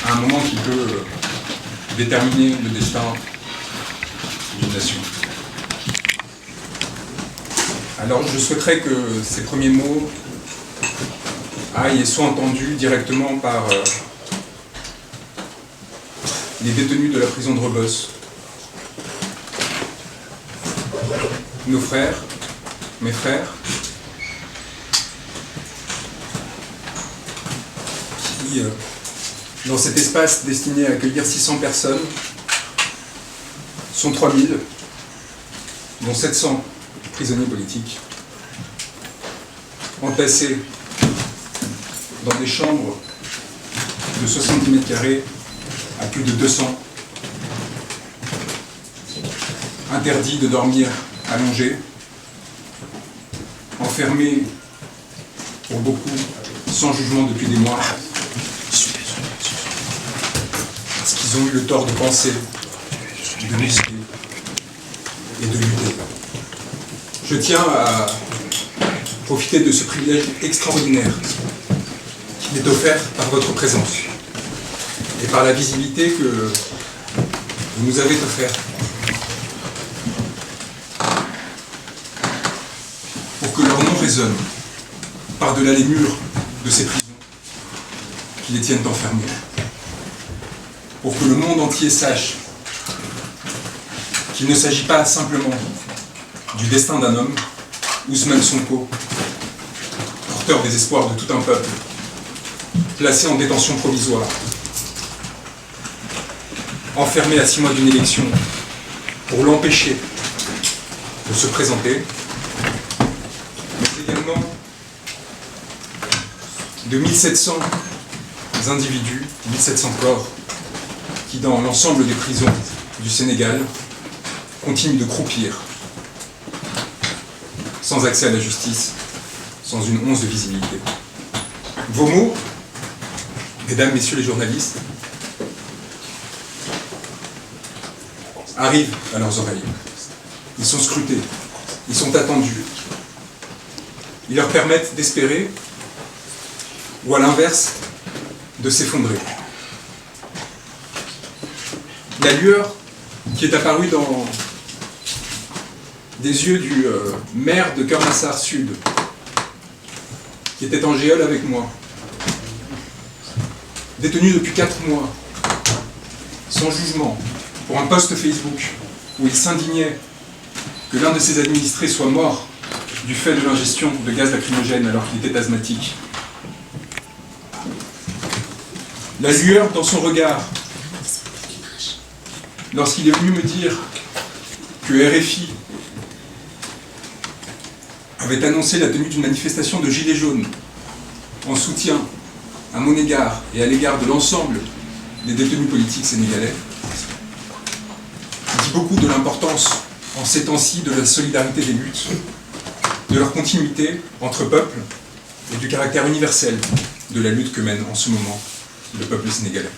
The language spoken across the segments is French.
à un moment qui peut déterminer le destin d'une nation. Alors je souhaiterais que ces premiers mots aillent et soient entendus directement par les détenus de la prison de Rebos. Nos frères, mes frères, qui, dans cet espace destiné à accueillir 600 personnes, sont 3000, dont 700 prisonniers politiques, entassés dans des chambres de 70 mètres carrés à plus de 200, interdits de dormir allongés, enfermés pour beaucoup sans jugement depuis des mois, parce qu'ils ont eu le tort de penser, de risquer et de lutter. Je tiens à profiter de ce privilège extraordinaire qui m'est offert par votre présence et par la visibilité que vous nous avez offerte pour que leur nom résonne par-delà les murs de ces prisons qui les tiennent enfermés, pour que le monde entier sache qu'il ne s'agit pas simplement du destin d'un homme, Ousmane Sonko, porteur des espoirs de tout un peuple, placé en détention provisoire, enfermé à 6 mois d'une élection pour l'empêcher de se présenter, mais également de 1700 individus, 1700 corps, qui dans l'ensemble des prisons du Sénégal continuent de croupir, sans accès à la justice, sans une once de visibilité. Vos mots, mesdames, messieurs les journalistes, arrivent à leurs oreilles. Ils sont scrutés, ils sont attendus. Ils leur permettent d'espérer, ou à l'inverse, de s'effondrer. La lueur qui est apparue dans des yeux du maire de Keur-Massar Sud, qui était en géole avec moi, détenu depuis 4 mois, sans jugement, pour un post Facebook où il s'indignait que l'un de ses administrés soit mort du fait de l'ingestion de gaz lacrymogène alors qu'il était asthmatique. La lueur dans son regard, lorsqu'il est venu me dire que RFI avait annoncé la tenue d'une manifestation de gilets jaunes en soutien à mon égard et à l'égard de l'ensemble des détenus politiques sénégalais, dit beaucoup de l'importance en ces temps-ci de la solidarité des luttes, de leur continuité entre peuples et du caractère universel de la lutte que mène en ce moment le peuple sénégalais.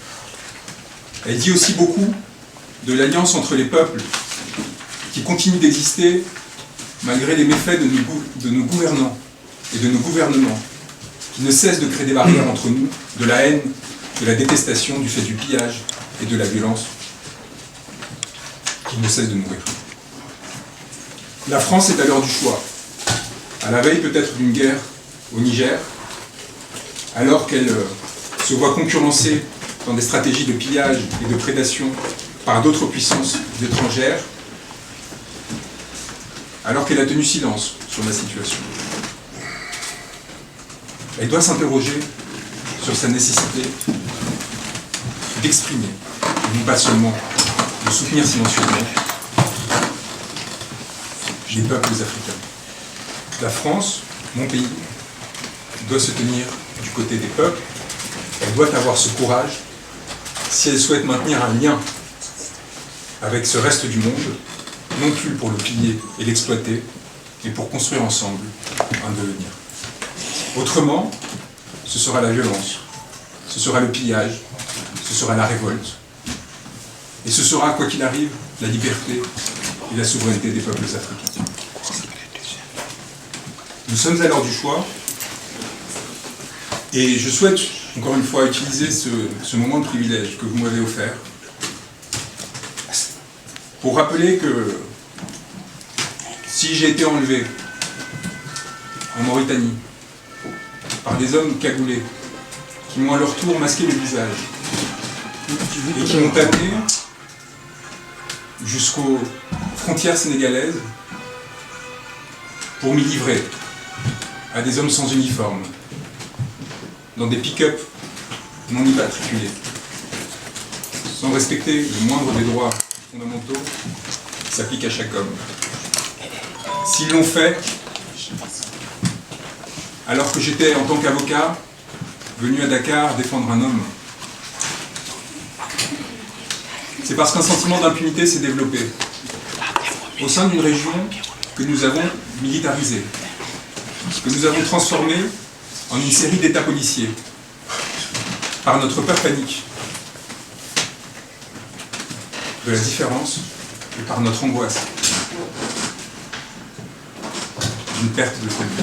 Elle dit aussi beaucoup de l'alliance entre les peuples qui continue d'exister malgré les méfaits de nos gouvernants et de nos gouvernements, qui ne cessent de créer des barrières entre nous, de la haine, de la détestation, du fait du pillage et de la violence, qui ne cessent de nourrir. La France est à l'heure du choix, à la veille peut-être d'une guerre au Niger, alors qu'elle se voit concurrencée dans des stratégies de pillage et de prédation par d'autres puissances étrangères, alors qu'elle a tenu silence sur la situation. Elle doit s'interroger sur sa nécessité d'exprimer, non pas seulement de soutenir silencieusement, les peuples africains. La France, mon pays, doit se tenir du côté des peuples, elle doit avoir ce courage si elle souhaite maintenir un lien avec ce reste du monde, non plus pour le piller et l'exploiter, mais pour construire ensemble un devenir. Autrement, ce sera la violence, ce sera le pillage, ce sera la révolte, et ce sera, quoi qu'il arrive, la liberté et la souveraineté des peuples africains. Nous sommes à l'heure du choix, et je souhaite encore une fois, utiliser ce moment de privilège que vous m'avez offert pour rappeler que si j'ai été enlevé en Mauritanie par des hommes cagoulés qui m'ont à leur tour masqué le visage et qui m'ont amené jusqu'aux frontières sénégalaises pour m'y livrer à des hommes sans uniforme, dans des pick-up non immatriculés, sans respecter le moindre des droits fondamentaux qui s'appliquent à chaque homme. S'ils l'ont fait, alors que j'étais en tant qu'avocat venu à Dakar défendre un homme, c'est parce qu'un sentiment d'impunité s'est développé au sein d'une région que nous avons militarisée, que nous avons transformée en une série d'États policiers, par notre peur panique de la différence et par notre angoisse d'une perte de stabilité.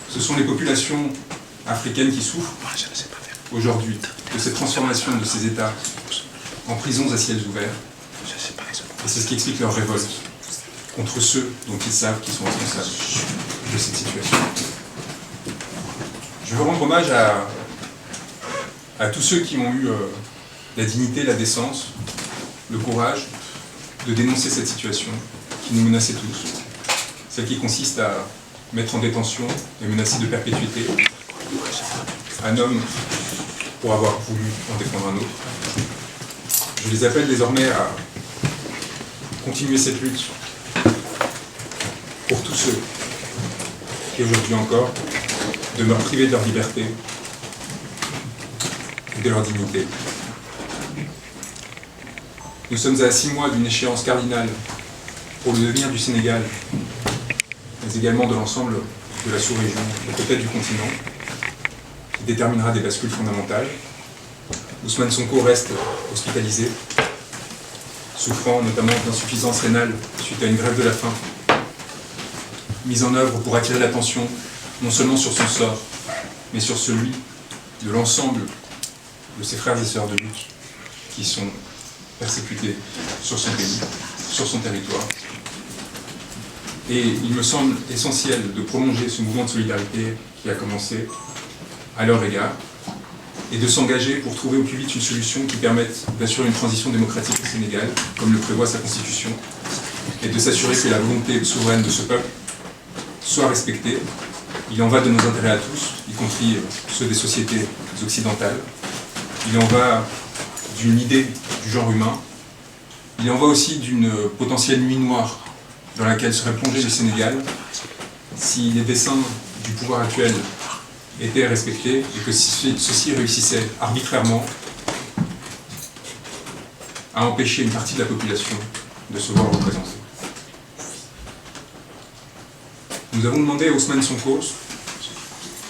Ce sont les populations africaines qui souffrent aujourd'hui de cette transformation de ces États en prisons à ciels ouverts. Et c'est ce qui explique leur révolte contre ceux dont ils savent qu'ils sont responsables de cette situation. Je veux rendre hommage à tous ceux qui ont eu la dignité, la décence, le courage de dénoncer cette situation qui nous menaçait tous. Celle qui consiste à mettre en détention et menacer de perpétuité un homme pour avoir voulu en défendre un autre. Je les appelle désormais à continuer cette lutte pour tous ceux qui aujourd'hui encore demeurent privés de leur liberté et de leur dignité. Nous sommes à 6 mois d'une échéance cardinale pour le devenir du Sénégal, mais également de l'ensemble de la sous-région et peut-être du continent, qui déterminera des bascules fondamentales. Ousmane Sonko reste hospitalisé, souffrant notamment d'insuffisance rénale suite à une grève de la faim, mise en œuvre pour attirer l'attention non seulement sur son sort, mais sur celui de l'ensemble de ses frères et sœurs de lutte qui sont persécutés sur son pays, sur son territoire. Et il me semble essentiel de prolonger ce mouvement de solidarité qui a commencé à leur égard et de s'engager pour trouver au plus vite une solution qui permette d'assurer une transition démocratique au Sénégal, comme le prévoit sa constitution, et de s'assurer que la volonté souveraine de ce peuple soit respectée. Il en va de nos intérêts à tous, y compris ceux des sociétés occidentales. Il en va d'une idée du genre humain. Il en va aussi d'une potentielle nuit noire dans laquelle serait plongé le Sénégal si les desseins du pouvoir actuel étaient respectés et que ceux-ci réussissaient arbitrairement à empêcher une partie de la population de se voir représentée. Nous avons demandé à Ousmane Sonko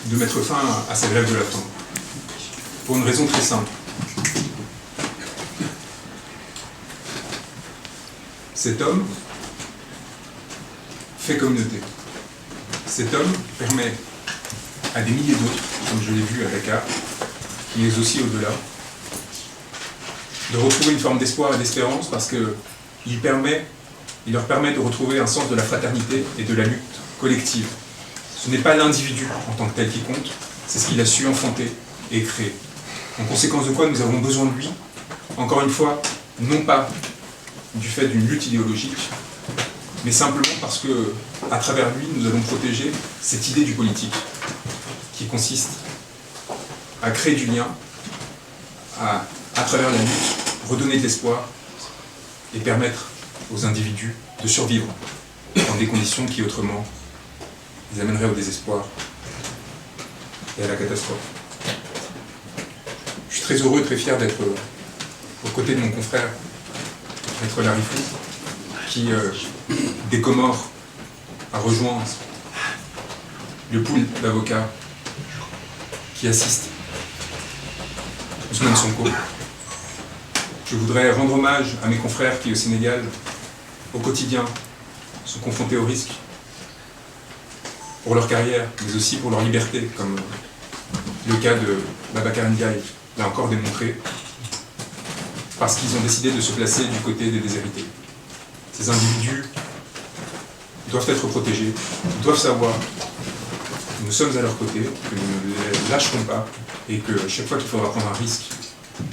de mettre fin à sa grève de la faim, pour une raison très simple. Cet homme fait communauté. Cet homme permet à des milliers d'autres, comme je l'ai vu à Dakar, qui est aussi au-delà, de retrouver une forme d'espoir et d'espérance parce qu'il leur permet de retrouver un sens de la fraternité et de la lutte collective. Ce n'est pas l'individu en tant que tel qui compte, c'est ce qu'il a su enfanter et créer. En conséquence de quoi nous avons besoin de lui, encore une fois, non pas du fait d'une lutte idéologique, mais simplement parce que, à travers lui, nous allons protéger cette idée du politique, qui consiste à créer du lien, à travers la lutte, redonner de l'espoir et permettre aux individus de survivre dans des conditions qui autrement les amèneraient au désespoir et à la catastrophe. Je suis très heureux et très fier d'être aux côtés de mon confrère, Maître Larifou, qui, des Comores, a rejoint le pool d'avocats qui assistent Ousmane Sonko. Je voudrais rendre hommage à mes confrères qui, au Sénégal, au quotidien, sont confrontés au risque pour leur carrière, mais aussi pour leur liberté, comme Le cas de Babacar Ndiaye l'a encore démontré, parce qu'ils ont décidé de se placer du côté des déshérités. Ces individus doivent être protégés, ils doivent savoir que nous sommes à leur côté, que nous ne les lâcherons pas, et que chaque fois qu'il faudra prendre un risque,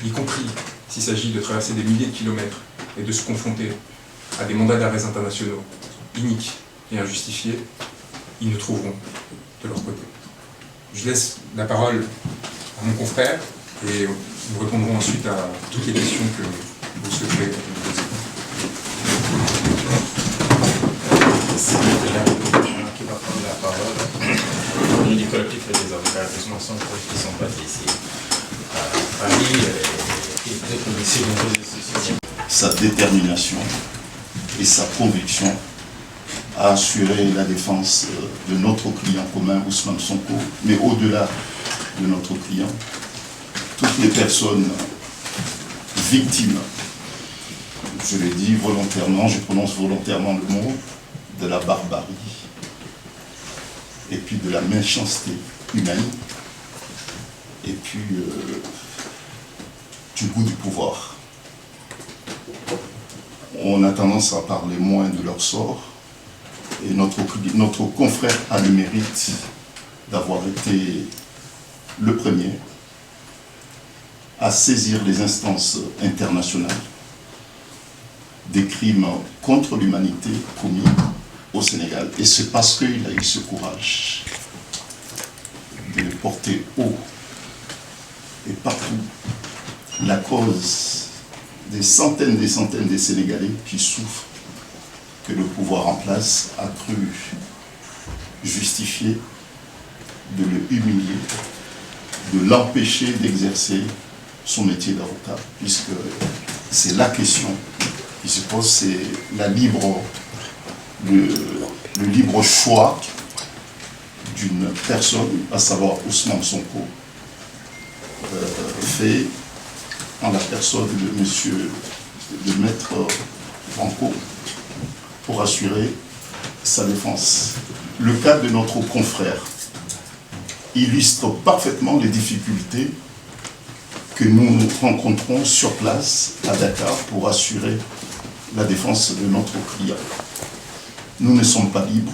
y compris s'il s'agit de traverser des milliers de kilomètres et de se confronter à des mandats d'arrêt internationaux iniques et injustifiés, ils nous trouveront de leur côté. Je laisse la parole à mon confrère et nous répondrons ensuite à toutes les questions que vous souhaiterez nous poser. C'est maintenant qui va prendre la parole. Au nom du collectif des avocats d'Ousmane Sonko qui sont basés ici à Paris et de commissions de sa détermination et sa conviction à assurer la défense de notre client commun, Ousmane Sonko, mais au-delà de notre client, toutes les personnes victimes, je le dis volontairement, je prononce volontairement le mot, de la barbarie et puis de la méchanceté humaine et puis du goût du pouvoir. On a tendance à parler moins de leur sort et notre confrère a le mérite d'avoir été le premier à saisir les instances internationales des crimes contre l'humanité commis au Sénégal. Et c'est parce qu'il a eu ce courage de porter haut et partout la cause des centaines des Sénégalais qui souffrent que le pouvoir en place a cru justifier de le humilier, de l'empêcher d'exercer son métier d'avocat, puisque c'est la question qui se pose, c'est le libre choix d'une personne, à savoir Ousmane Sonko, fait en la personne de Maître Franco pour assurer sa défense. Le cas de notre confrère illustre parfaitement les difficultés que nous rencontrons sur place à Dakar pour assurer la défense de notre client. Nous ne sommes pas libres,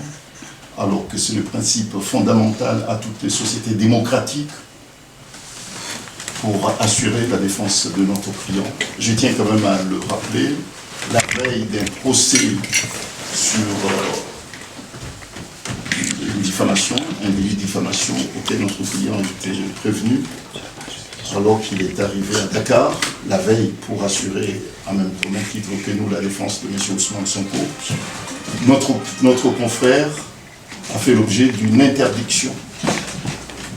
alors que c'est le principe fondamental à toutes les sociétés démocratiques pour assurer la défense de notre client. Je tiens quand même à le rappeler, la veille d'un procès sur une diffamation, un délit de diffamation auquel notre client était prévenu, alors qu'il est arrivé à Dakar, la veille pour assurer, en même titre que nous, la défense de M. Ousmane Sonko, notre confrère a fait l'objet d'une interdiction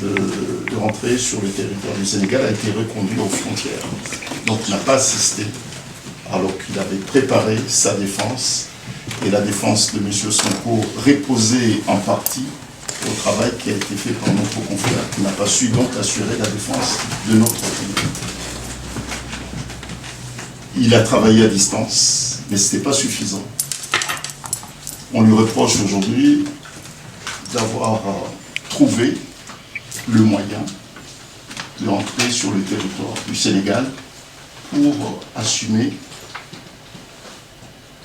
de rentrer sur le territoire du Sénégal, a été reconduit aux frontières. Donc n'a pas assisté, alors qu'il avait préparé sa défense, et la défense de M. Sonko reposait en partie au travail qui a été fait par notre confrère, qui n'a pas su donc assurer la défense de notre pays. Il a travaillé à distance, mais ce n'était pas suffisant. On lui reproche aujourd'hui d'avoir trouvé le moyen de rentrer sur le territoire du Sénégal pour assumer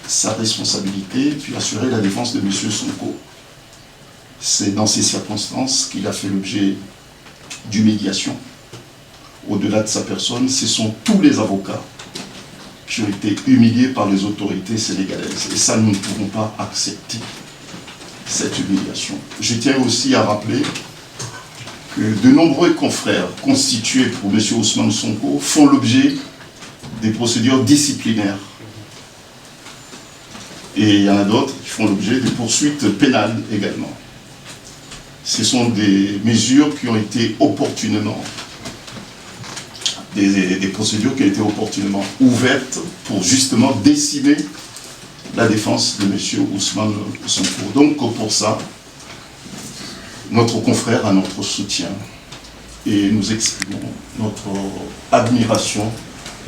sa responsabilité, puis assurer la défense de M. Sonko. C'est dans ces circonstances qu'il a fait l'objet d'humiliation. Au-delà de sa personne, ce sont tous les avocats qui ont été humiliés par les autorités sénégalaises. Et ça, nous ne pouvons pas accepter cette humiliation. Je tiens aussi à rappeler que de nombreux confrères constitués pour M. Ousmane Sonko font l'objet des procédures disciplinaires. Et il y en a d'autres qui font l'objet de poursuites pénales également. Ce sont des mesures qui ont été opportunément, des procédures qui ont été opportunément ouvertes pour justement décimer la défense de M. Ousmane Sonko. Donc pour ça, notre confrère a notre soutien et nous exprimons notre admiration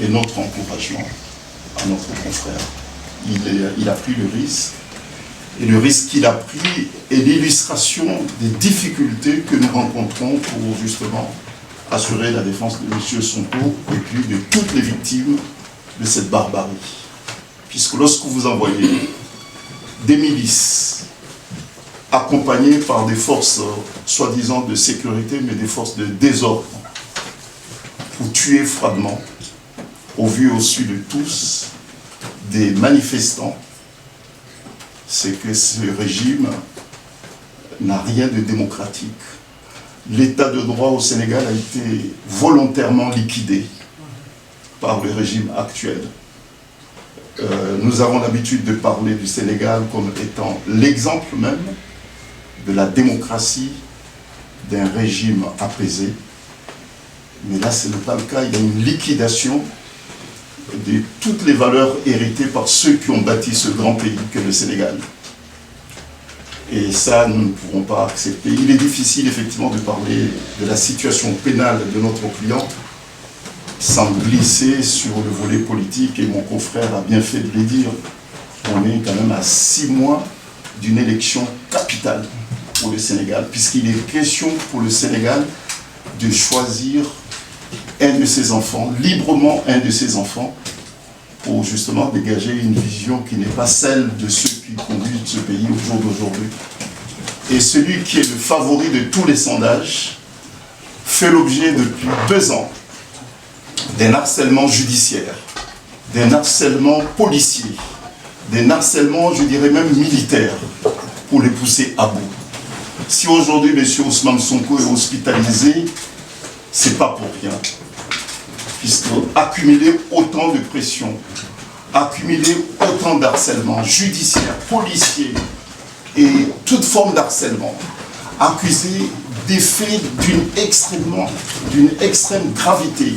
et notre encouragement à notre confrère. Il a pris le risque, et le risque qu'il a pris est l'illustration des difficultés que nous rencontrons pour justement assurer la défense de M. Sonko et puis de toutes les victimes de cette barbarie. Puisque lorsque vous envoyez des milices accompagnées par des forces soi-disant de sécurité, mais des forces de désordre, pour tuer froidement, au vu et au su de tous, des manifestants, c'est que ce régime n'a rien de démocratique. L'état de droit au Sénégal a été volontairement liquidé par le régime actuel. Nous avons l'habitude de parler du Sénégal comme étant l'exemple même de la démocratie d'un régime apaisé. Mais là, ce n'est pas le cas. Il y a une liquidation de toutes les valeurs héritées par ceux qui ont bâti ce grand pays qu'est le Sénégal. Et ça, nous ne pourrons pas accepter. Il est difficile, effectivement, de parler de la situation pénale de notre client sans glisser sur le volet politique, et mon confrère a bien fait de le dire. On est quand même à 6 mois d'une élection capitale pour le Sénégal, puisqu'il est question pour le Sénégal de choisir un de ses enfants, librement un de ses enfants, pour justement dégager une vision qui n'est pas celle de ceux qui conduisent ce pays au jour d'aujourd'hui. Et celui qui est le favori de tous les sondages fait l'objet depuis 2 ans d'un harcèlement judiciaire, d'un harcèlement policier, d'un harcèlement, je dirais même militaire, pour les pousser à bout. Si aujourd'hui M. Ousmane Sonko est hospitalisé, c'est pas pour rien. Puisque accumuler autant de pression, accumuler autant d'harcèlement judiciaire, policier et toute forme d'harcèlement, accusé des faits d'une extrême gravité,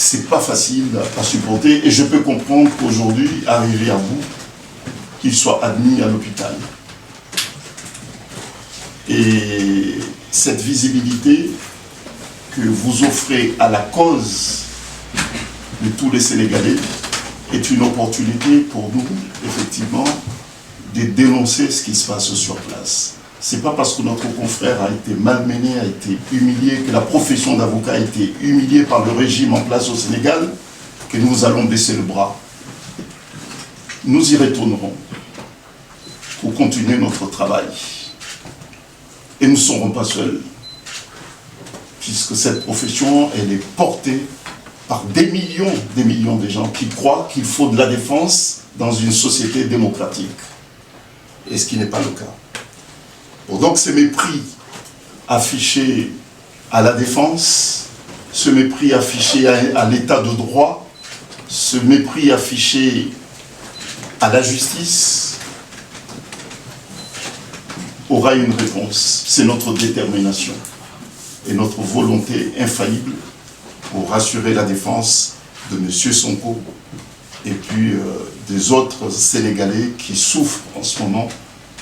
c'est pas facile à supporter, et je peux comprendre qu'aujourd'hui, arrivé à bout, qu'il soit admis à l'hôpital. Et cette visibilité que vous offrez à la cause de tous les Sénégalais est une opportunité pour nous, effectivement, de dénoncer ce qui se passe sur place. Ce n'est pas parce que notre confrère a été malmené, a été humilié, que la profession d'avocat a été humiliée par le régime en place au Sénégal, que nous allons baisser le bras. Nous y retournerons pour continuer notre travail. Et nous ne serons pas seuls, puisque cette profession, elle est portée par des millions de gens qui croient qu'il faut de la défense dans une société démocratique. Et ce qui n'est pas le cas. Donc ce mépris affiché à la défense, ce mépris affiché à l'état de droit, ce mépris affiché à la justice, aura une réponse. C'est notre détermination et notre volonté infaillible pour rassurer la défense de M. Sonko et puis des autres Sénégalais qui souffrent en ce moment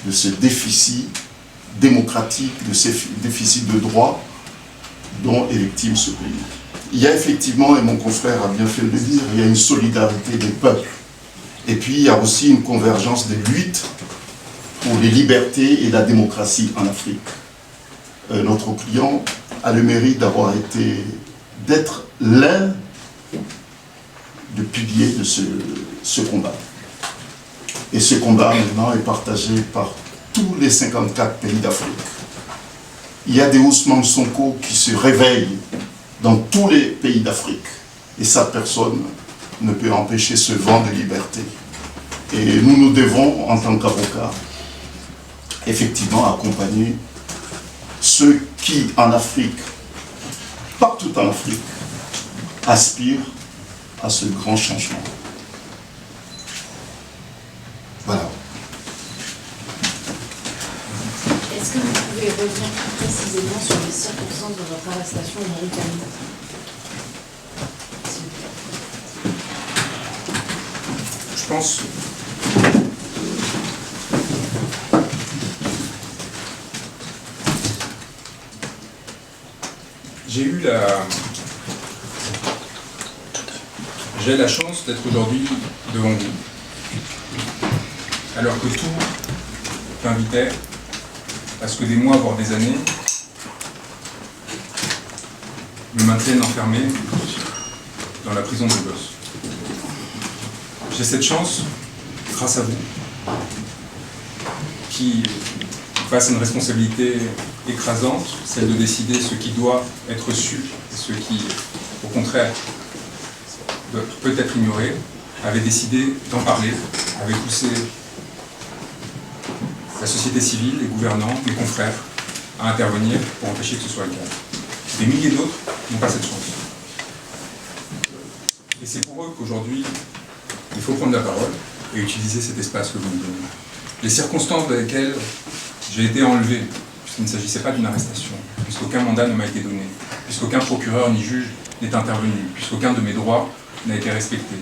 de ce déficit démocratique, de ce déficit de droit dont est victime ce pays. Il y a effectivement, et mon confrère a bien fait de le dire, il y a une solidarité des peuples. Et puis il y a aussi une convergence des luttes pour les libertés et la démocratie en Afrique. Notre client a le mérite d'être l'un des piliers de ce combat. Et ce combat maintenant est partagé par tous les 54 pays d'Afrique. Il y a des Ousmane Sonko qui se réveillent dans tous les pays d'Afrique. Et ça, personne ne peut empêcher ce vent de liberté. Et nous devons, en tant qu'avocats, effectivement accompagner ceux qui, en Afrique, partout en Afrique, aspirent à ce grand changement. Voilà. Est-ce que vous pouvez revenir plus précisément sur les circonstances de votre arrestation en Mauritanie? Je pense j'ai la chance d'être aujourd'hui devant vous, alors que tout invitait à ce que des mois, voire des années, me maintiennent enfermé dans la prison de Lagos. J'ai cette chance, grâce à vous, qui, face à une responsabilité écrasante, celle de décider ce qui doit être su et ce qui, au contraire, peut être ignoré, avait décidé d'en parler, avait poussé la société civile, les gouvernants, mes confrères, à intervenir pour empêcher que ce soit le cas. Des milliers d'autres n'ont pas cette chance. Et c'est pour eux qu'aujourd'hui, il faut prendre la parole et utiliser cet espace que vous nous donnez. Les circonstances dans lesquelles j'ai été enlevé, puisqu'il ne s'agissait pas d'une arrestation, puisqu'aucun mandat ne m'a été donné, puisqu'aucun procureur ni juge n'est intervenu, puisqu'aucun de mes droits n'a été respecté,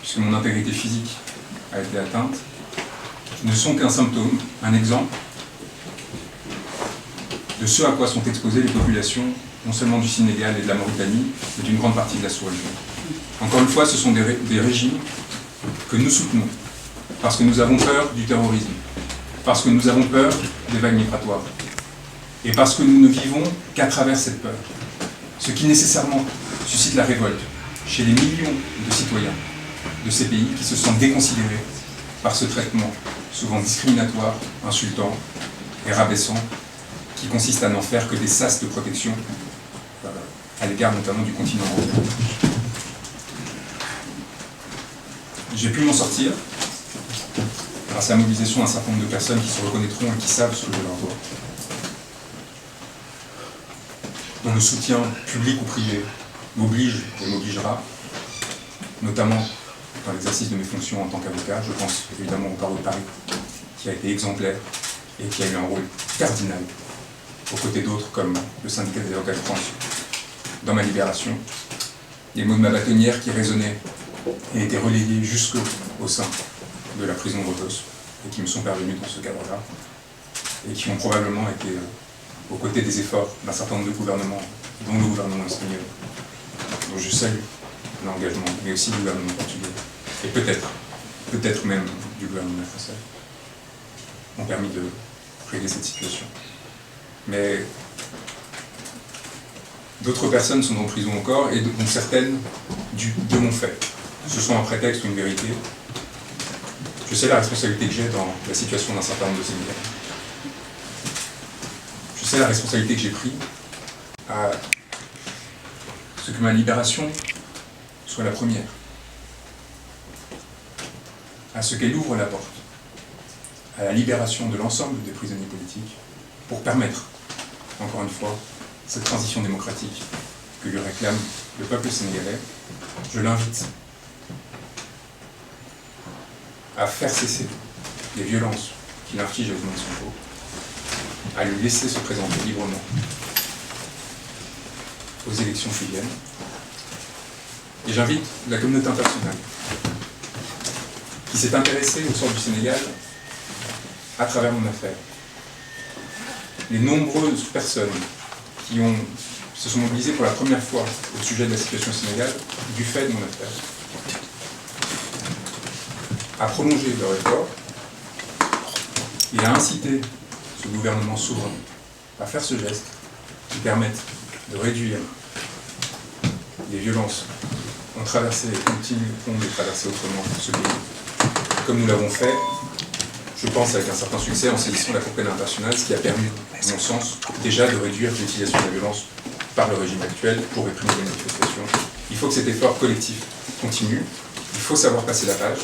puisque mon intégrité physique a été atteinte, ne sont qu'un symptôme, un exemple de ce à quoi sont exposées les populations, non seulement du Sénégal et de la Mauritanie, mais d'une grande partie de la sous-région. Encore une fois, ce sont des régimes que nous soutenons, parce que nous avons peur du terrorisme, parce que nous avons peur des vagues migratoires, et parce que nous ne vivons qu'à travers cette peur, ce qui nécessairement suscite la révolte chez les millions de citoyens de ces pays qui se sentent déconsidérés par ce traitement souvent discriminatoire, insultant et rabaissant, qui consiste à n'en faire que des sas de protection à l'égard notamment du continent européen. J'ai pu m'en sortir grâce à la mobilisation d'un certain nombre de personnes qui se reconnaîtront et qui savent ce que je leur dois. Dont le soutien public ou privé m'oblige et m'obligera, notamment dans l'exercice de mes fonctions en tant qu'avocat. Je pense évidemment au barreau de Paris, qui a été exemplaire et qui a eu un rôle cardinal aux côtés d'autres comme le syndicat des avocats de France dans ma libération. Les mots de ma bâtonnière qui résonnaient et étaient relayés jusqu'au sein de la prison de Lagos et qui me sont parvenus dans ce cadre-là et qui ont probablement été aux côtés des efforts d'un certain nombre de gouvernements, dont le gouvernement espagnol, dont je salue l'engagement, mais aussi du gouvernement portugais, et peut-être même du gouvernement français, ont permis de régler cette situation. Mais d'autres personnes sont en prison encore, et dont certaines de mon fait. Ce soit un prétexte ou une vérité. Je sais la responsabilité que j'ai dans la situation d'un certain nombre de Sénégalais. Je sais la responsabilité que j'ai prise à ce que ma libération soit la première, à ce qu'elle ouvre la porte à la libération de l'ensemble des prisonniers politiques pour permettre, encore une fois, cette transition démocratique que lui réclame le peuple sénégalais. Je l'invite à faire cesser les violences qu'il inflige à Ousmane Sonko, à lui laisser se présenter librement aux élections qui viennent. Et j'invite la communauté internationale qui s'est intéressée au sort du Sénégal à travers mon affaire. Les nombreuses personnes qui se sont mobilisées pour la première fois au sujet de la situation au Sénégal du fait de mon affaire, à prolonger leur effort et à inciter ce gouvernement souverain à faire ce geste qui permette de réduire les violences qui ont traversé et continueront de traverser autrement ce pays. Comme nous l'avons fait, je pense avec un certain succès en saisissant la Cour pénale internationale, ce qui a permis, à mon sens, déjà de réduire l'utilisation de la violence par le régime actuel pour réprimer les manifestations. Il faut que cet effort collectif continue, il faut savoir passer la page.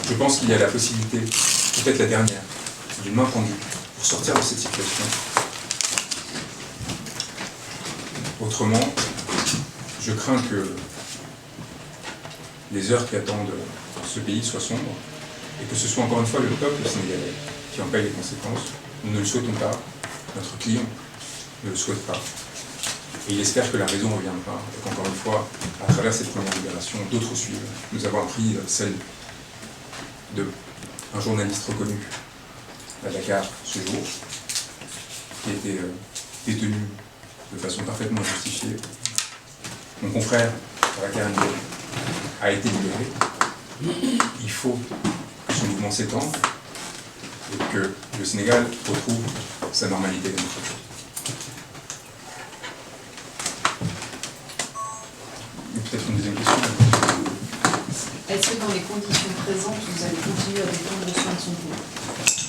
Je pense qu'il y a la possibilité, peut-être la dernière, d'une main tendue pour sortir de cette situation. Autrement, je crains que les heures qui attendent ce pays soient sombres et que ce soit encore une fois le peuple sénégalais qui en paye les conséquences. Nous ne le souhaitons pas, notre client ne le souhaite pas. Et il espère que la raison reviendra et qu'encore une fois, à travers cette première libération, d'autres suivent. Nous avons appris celle d'un journaliste reconnu à Dakar ce jour, qui a été détenu de façon parfaitement justifiée. Mon confrère, Bakar Ndiaye, a été libéré. Il faut que ce mouvement s'étende et que le Sénégal retrouve sa normalité démocratique. peut-être une deuxième question. Est-ce que dans les conditions présentes, vous allez continuer à défendre Ousmane Sonko?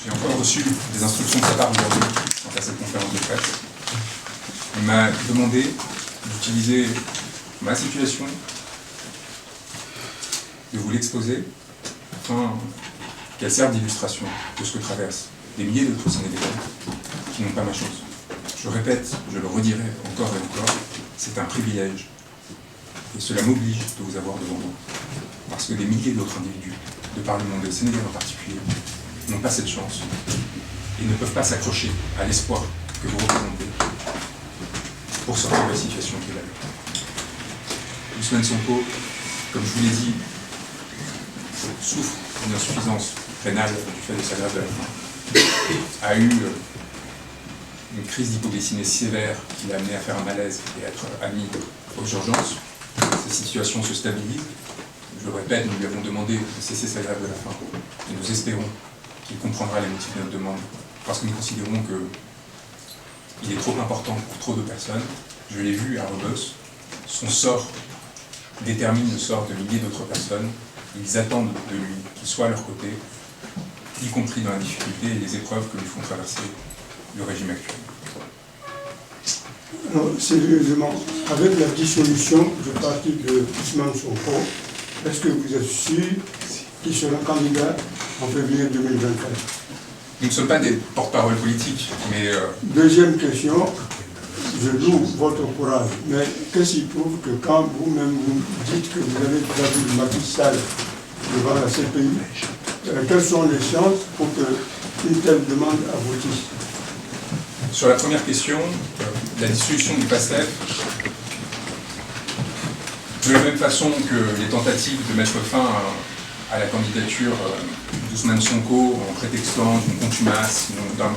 J'ai encore reçu des instructions de sa part aujourd'hui quant à cette conférence de presse. Il m'a demandé d'utiliser ma situation, de vous l'exposer, afin qu'elle serve d'illustration de ce que traversent des milliers d'autres Sénégalais qui n'ont pas ma chance. Je répète, je le redirai encore et encore, c'est un privilège. Et cela m'oblige de vous avoir devant moi. Parce que des milliers d'autres individus, de par le monde, et Sénégal en particulier, n'ont pas cette chance et ne peuvent pas s'accrocher à l'espoir que vous représentez pour sortir de la situation qu'il a eue. Ousmane Sonko, comme je vous l'ai dit, souffre d'une insuffisance rénale du fait de sa grève de la faim, a eu une crise d'hypoglycémie sévère qui l'a amené à faire un malaise et à être admis aux urgences. Sa situation se stabilise. Je le répète, nous lui avons demandé de cesser sa grève de la faim et nous espérons qu'il comprendra les motifs de notre demande parce que nous considérons qu'il est trop important pour trop de personnes. Je l'ai vu à Rebus, son sort détermine le sort de milliers d'autres personnes. Ils attendent de lui qu'il soit à leur côté, y compris dans la difficulté et les épreuves que lui font traverser le régime actuel. Alors, sérieusement, avec la dissolution du parti de Ousmane Sonko, est-ce que vous êtes sûr qu'il sera candidat en février 2024? Nous ne sommes pas des porte-parole politiques, mais... Deuxième question, je loue votre courage, mais qu'est-ce qui prouve que quand vous-même vous dites que vous avez déjà vu Macky Sall devant la CPI, quelles sont les chances pour qu'une telle demande aboutisse? Sur la première question, la dissolution du PASTEF, de la même façon que les tentatives de mettre fin à la candidature d'Ousmane Sonko en prétextant d'une contumace, d'un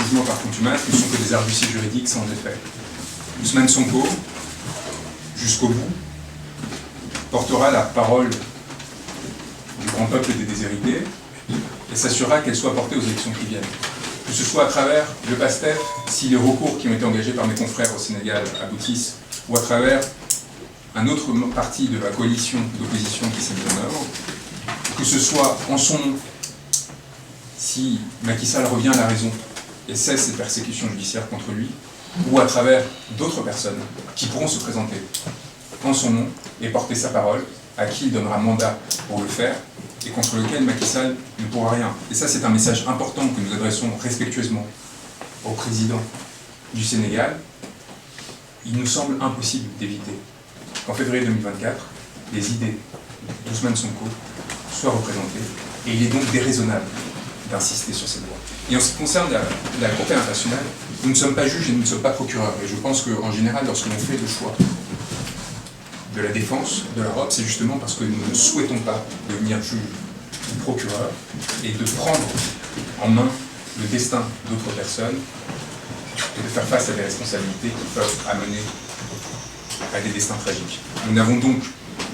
jugement par contumace, ne sont que des arguties juridiques sans effet. Ousmane Sonko, jusqu'au bout, portera la parole du grand peuple des déshérités et s'assurera qu'elle soit portée aux élections qui viennent. Que ce soit à travers le PASTEF, si les recours qui ont été engagés par mes confrères au Sénégal aboutissent, ou à travers un autre parti de la coalition d'opposition qui s'est mis en œuvre, que ce soit en son nom, si Macky Sall revient à la raison et cesse ses persécutions judiciaires contre lui, ou à travers d'autres personnes qui pourront se présenter en son nom et porter sa parole, à qui il donnera mandat pour le faire, et contre lequel Macky Sall ne pourra rien. Et ça, c'est un message important que nous adressons respectueusement au président du Sénégal. Il nous semble impossible d'éviter qu'en février 2024, les idées d'Ousmane Sonko soient représentées, et il est donc déraisonnable d'insister sur cette voie. Et en ce qui concerne la Cour pénale internationale, nous ne sommes pas juges et nous ne sommes pas procureurs. Et je pense qu'en général, lorsque l'on fait le choix de la défense de l'Europe, c'est justement parce que nous ne souhaitons pas devenir juge ou procureur et de prendre en main le destin d'autres personnes et de faire face à des responsabilités qui peuvent amener à des destins tragiques. Nous n'avons donc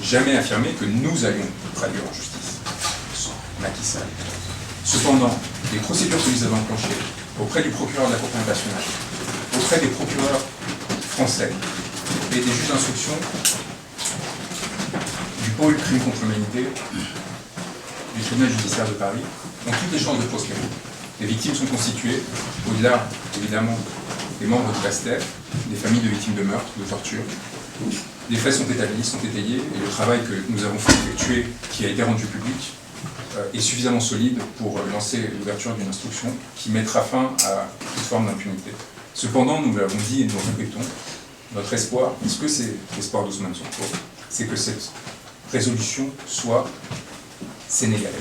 jamais affirmé que nous allions traduire en justice Macky Sall. Cependant, les procédures que nous avons enclenchées auprès du procureur de la Cour pénale internationale, auprès des procureurs français et des juges d'instruction du pôle crime contre l'humanité du tribunal judiciaire de Paris ont toutes les chances de prospérer. Les victimes sont constituées, au-delà évidemment des membres du PASTEF, des familles de victimes de meurtres, de torture. Les faits sont établis, sont étayés, et le travail que nous avons fait effectuer, qui a été rendu public, est suffisamment solide pour lancer l'ouverture d'une instruction qui mettra fin à toute forme d'impunité. Cependant, nous l'avons dit et nous le répétons, notre espoir, parce que c'est l'espoir d'Ousmane Sonko, c'est que cette résolution soit sénégalaise.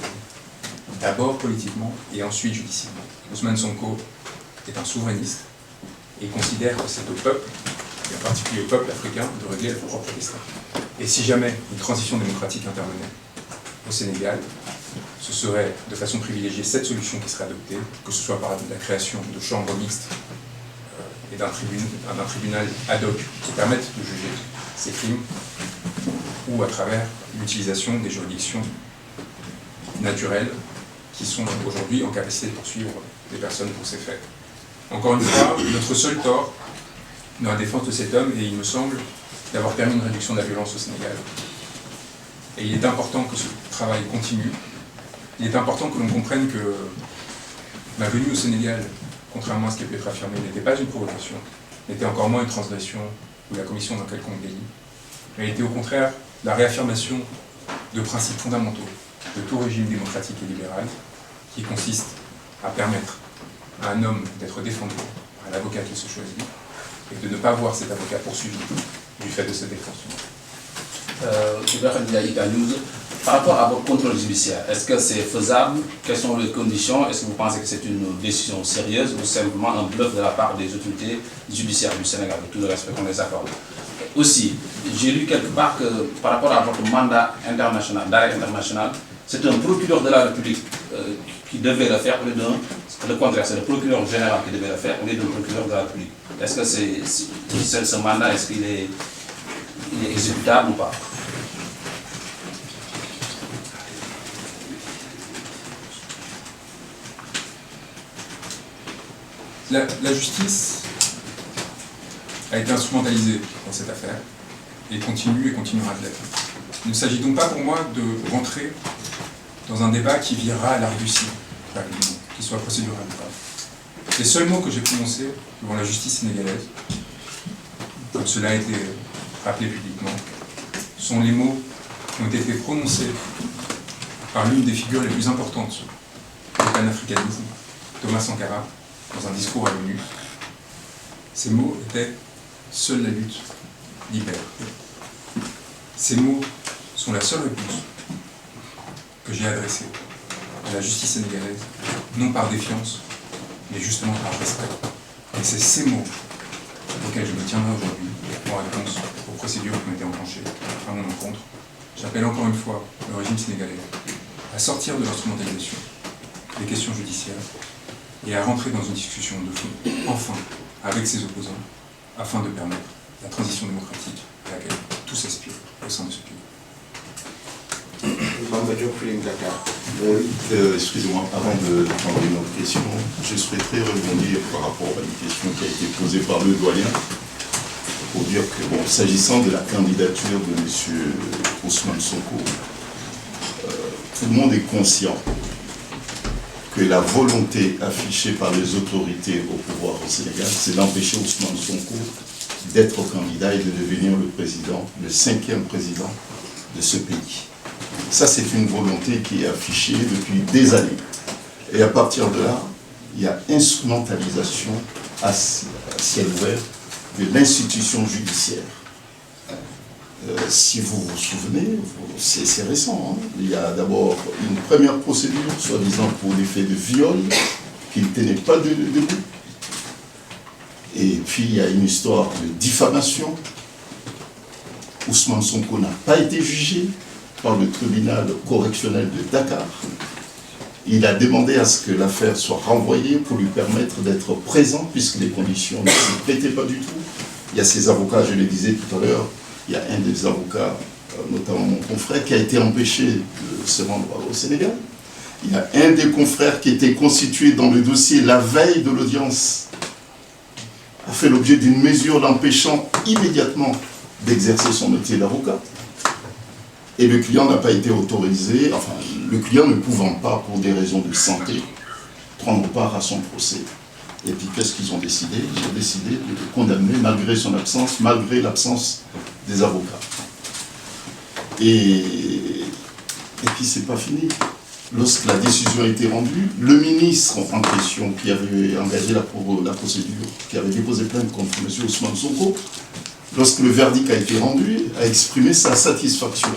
D'abord politiquement et ensuite judiciairement. Ousmane Sonko est un souverainiste et il considère que c'est au peuple, et en particulier au peuple africain, de régler leur propre destin. Et si jamais une transition démocratique intervenait au Sénégal, ce serait de façon privilégiée cette solution qui serait adoptée, que ce soit par la création de chambres mixtes et d'un tribunal ad hoc qui permette de juger ces crimes, ou à travers l'utilisation des juridictions naturelles qui sont aujourd'hui en capacité de poursuivre des personnes pour ces faits. Encore une fois, notre seul tort dans la défense de cet homme, et il me semble d'avoir permis une réduction de la violence au Sénégal. Et il est important que ce travail continue. Il est important que l'on comprenne que ma venue au Sénégal, contrairement à ce qui a pu être affirmé, n'était pas une provocation, n'était encore moins une transgression ou la commission d'un quelconque délit, mais était au contraire la réaffirmation de principes fondamentaux de tout régime démocratique et libéral, qui consiste à permettre à un homme d'être défendu par l'avocat qu'il se choisit, et de ne pas voir cet avocat poursuivi du fait de cette défense. Par rapport à votre contrôle judiciaire, est-ce que c'est faisable? Quelles sont les conditions? Est-ce que vous pensez que c'est une décision sérieuse ou simplement un bluff de la part des autorités judiciaires du Sénégal, de tout le respect qu'on les accorde? Aussi, j'ai lu quelque part que par rapport à votre mandat international, d'arrêt international, c'est un procureur de la République qui devait le faire, le contraire, c'est le procureur général qui devait le faire, au lieu d'un procureur de la République. Est-ce que ce mandat, est-ce qu'il est exécutable ou pas? La justice a été instrumentalisée dans cette affaire et continue et continuera de l'être. Il ne s'agit donc pas pour moi de rentrer dans un débat qui virera à l'argutie, qui soit procédural ou pas. Les seuls mots que j'ai prononcés devant la justice sénégalaise, comme cela a été rappelé publiquement, sont les mots qui ont été prononcés par l'une des figures les plus importantes du panafricanisme, Thomas Sankara, dans un discours à l'ONU. Ces mots étaient « seule la lutte libère ». Ces mots sont la seule réponse que j'ai adressée à la justice sénégalaise, non par défiance, mais justement par respect. Et c'est ces mots auxquels je me tiendrai aujourd'hui en réponse aux procédures qui ont été enclenchées à mon encontre. J'appelle encore une fois le régime sénégalais à sortir de l'instrumentalisation des questions judiciaires et à rentrer dans une discussion de fond, enfin, avec ses opposants, afin de permettre la transition démocratique à laquelle tous aspirent au sein de ce pays. Excusez-moi, avant de prendre une autre question, je souhaiterais rebondir par rapport à une question qui a été posée par le doyen, pour dire que, bon, s'agissant de la candidature de M. Ousmane Sonko, tout le monde est conscient que la volonté affichée par les autorités au pouvoir au Sénégal, c'est d'empêcher Ousmane Sonko d'être candidat et de devenir le président, le 5e président de ce pays. Ça, c'est une volonté qui est affichée depuis des années. Et à partir de là, il y a instrumentalisation à ciel ouvert de l'institution judiciaire. Si vous vous souvenez, c'est récent, hein. Il y a d'abord une première procédure, soi-disant pour des faits de viol, qui ne tenaient pas debout. Et puis il y a une histoire de diffamation. Ousmane Sonko n'a pas été jugé par le tribunal correctionnel de Dakar. Il a demandé à ce que l'affaire soit renvoyée pour lui permettre d'être présent, puisque les conditions ne s'y prêtaient pas du tout. Il y a ses avocats, je le disais tout à l'heure, il y a un des avocats, notamment mon confrère, qui a été empêché de se rendre au Sénégal. Il y a un des confrères qui était constitué dans le dossier la veille de l'audience, a fait l'objet d'une mesure l'empêchant immédiatement d'exercer son métier d'avocat. Et le client n'a pas été autorisé, enfin, le client ne pouvant pas, pour des raisons de santé, prendre part à son procès. Et puis, qu'est-ce qu'ils ont décidé? Ils ont décidé de le condamner malgré son absence, malgré l'absence des avocats. Et puis, c'est pas fini. Lorsque la décision a été rendue, le ministre en question qui avait engagé la procédure, qui avait déposé plainte contre M. Ousmane Sonko, lorsque le verdict a été rendu, a exprimé sa satisfaction.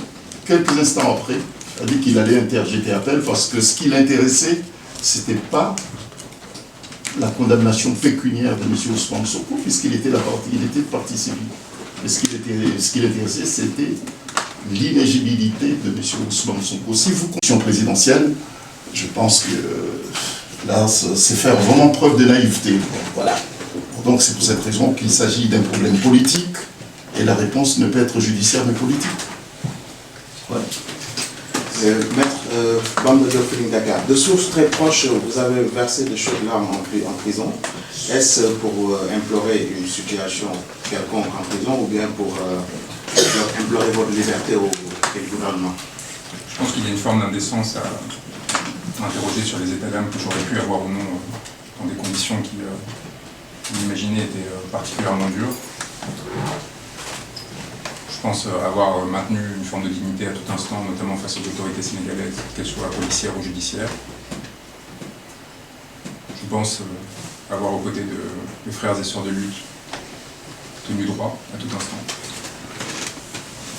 Quelques instants après, a dit qu'il allait interjeter appel parce que ce qui l'intéressait, ce n'était pas la condamnation pécuniaire de M. Ousmane Sonko, puisqu'il était de partie civile. Mais ce qui l'intéressait, c'était l'inéligibilité de M. Ousmane Sonko. Si vous comptez présidentielle, je pense que là, c'est faire vraiment preuve de naïveté. Voilà. Donc c'est pour cette raison qu'il s'agit d'un problème politique, et la réponse ne peut être judiciaire mais politique. Voilà. Maître Bamba Diop Feeling Dakar, de sources très proches, vous avez versé de chaudes larmes en prison. Est-ce pour implorer une situation quelconque en prison ou bien pour implorer votre liberté au gouvernement? Je pense qu'il y a une forme d'indécence à m'interroger sur les états d'âme que j'aurais pu avoir ou non dans des conditions qui, vous l'imaginez, étaient particulièrement dures. Je pense avoir maintenu une forme de dignité à tout instant, notamment face aux autorités sénégalaises, qu'elles soient policières ou judiciaires. Je pense avoir aux côtés de mes frères et sœurs de lutte tenu droit à tout instant.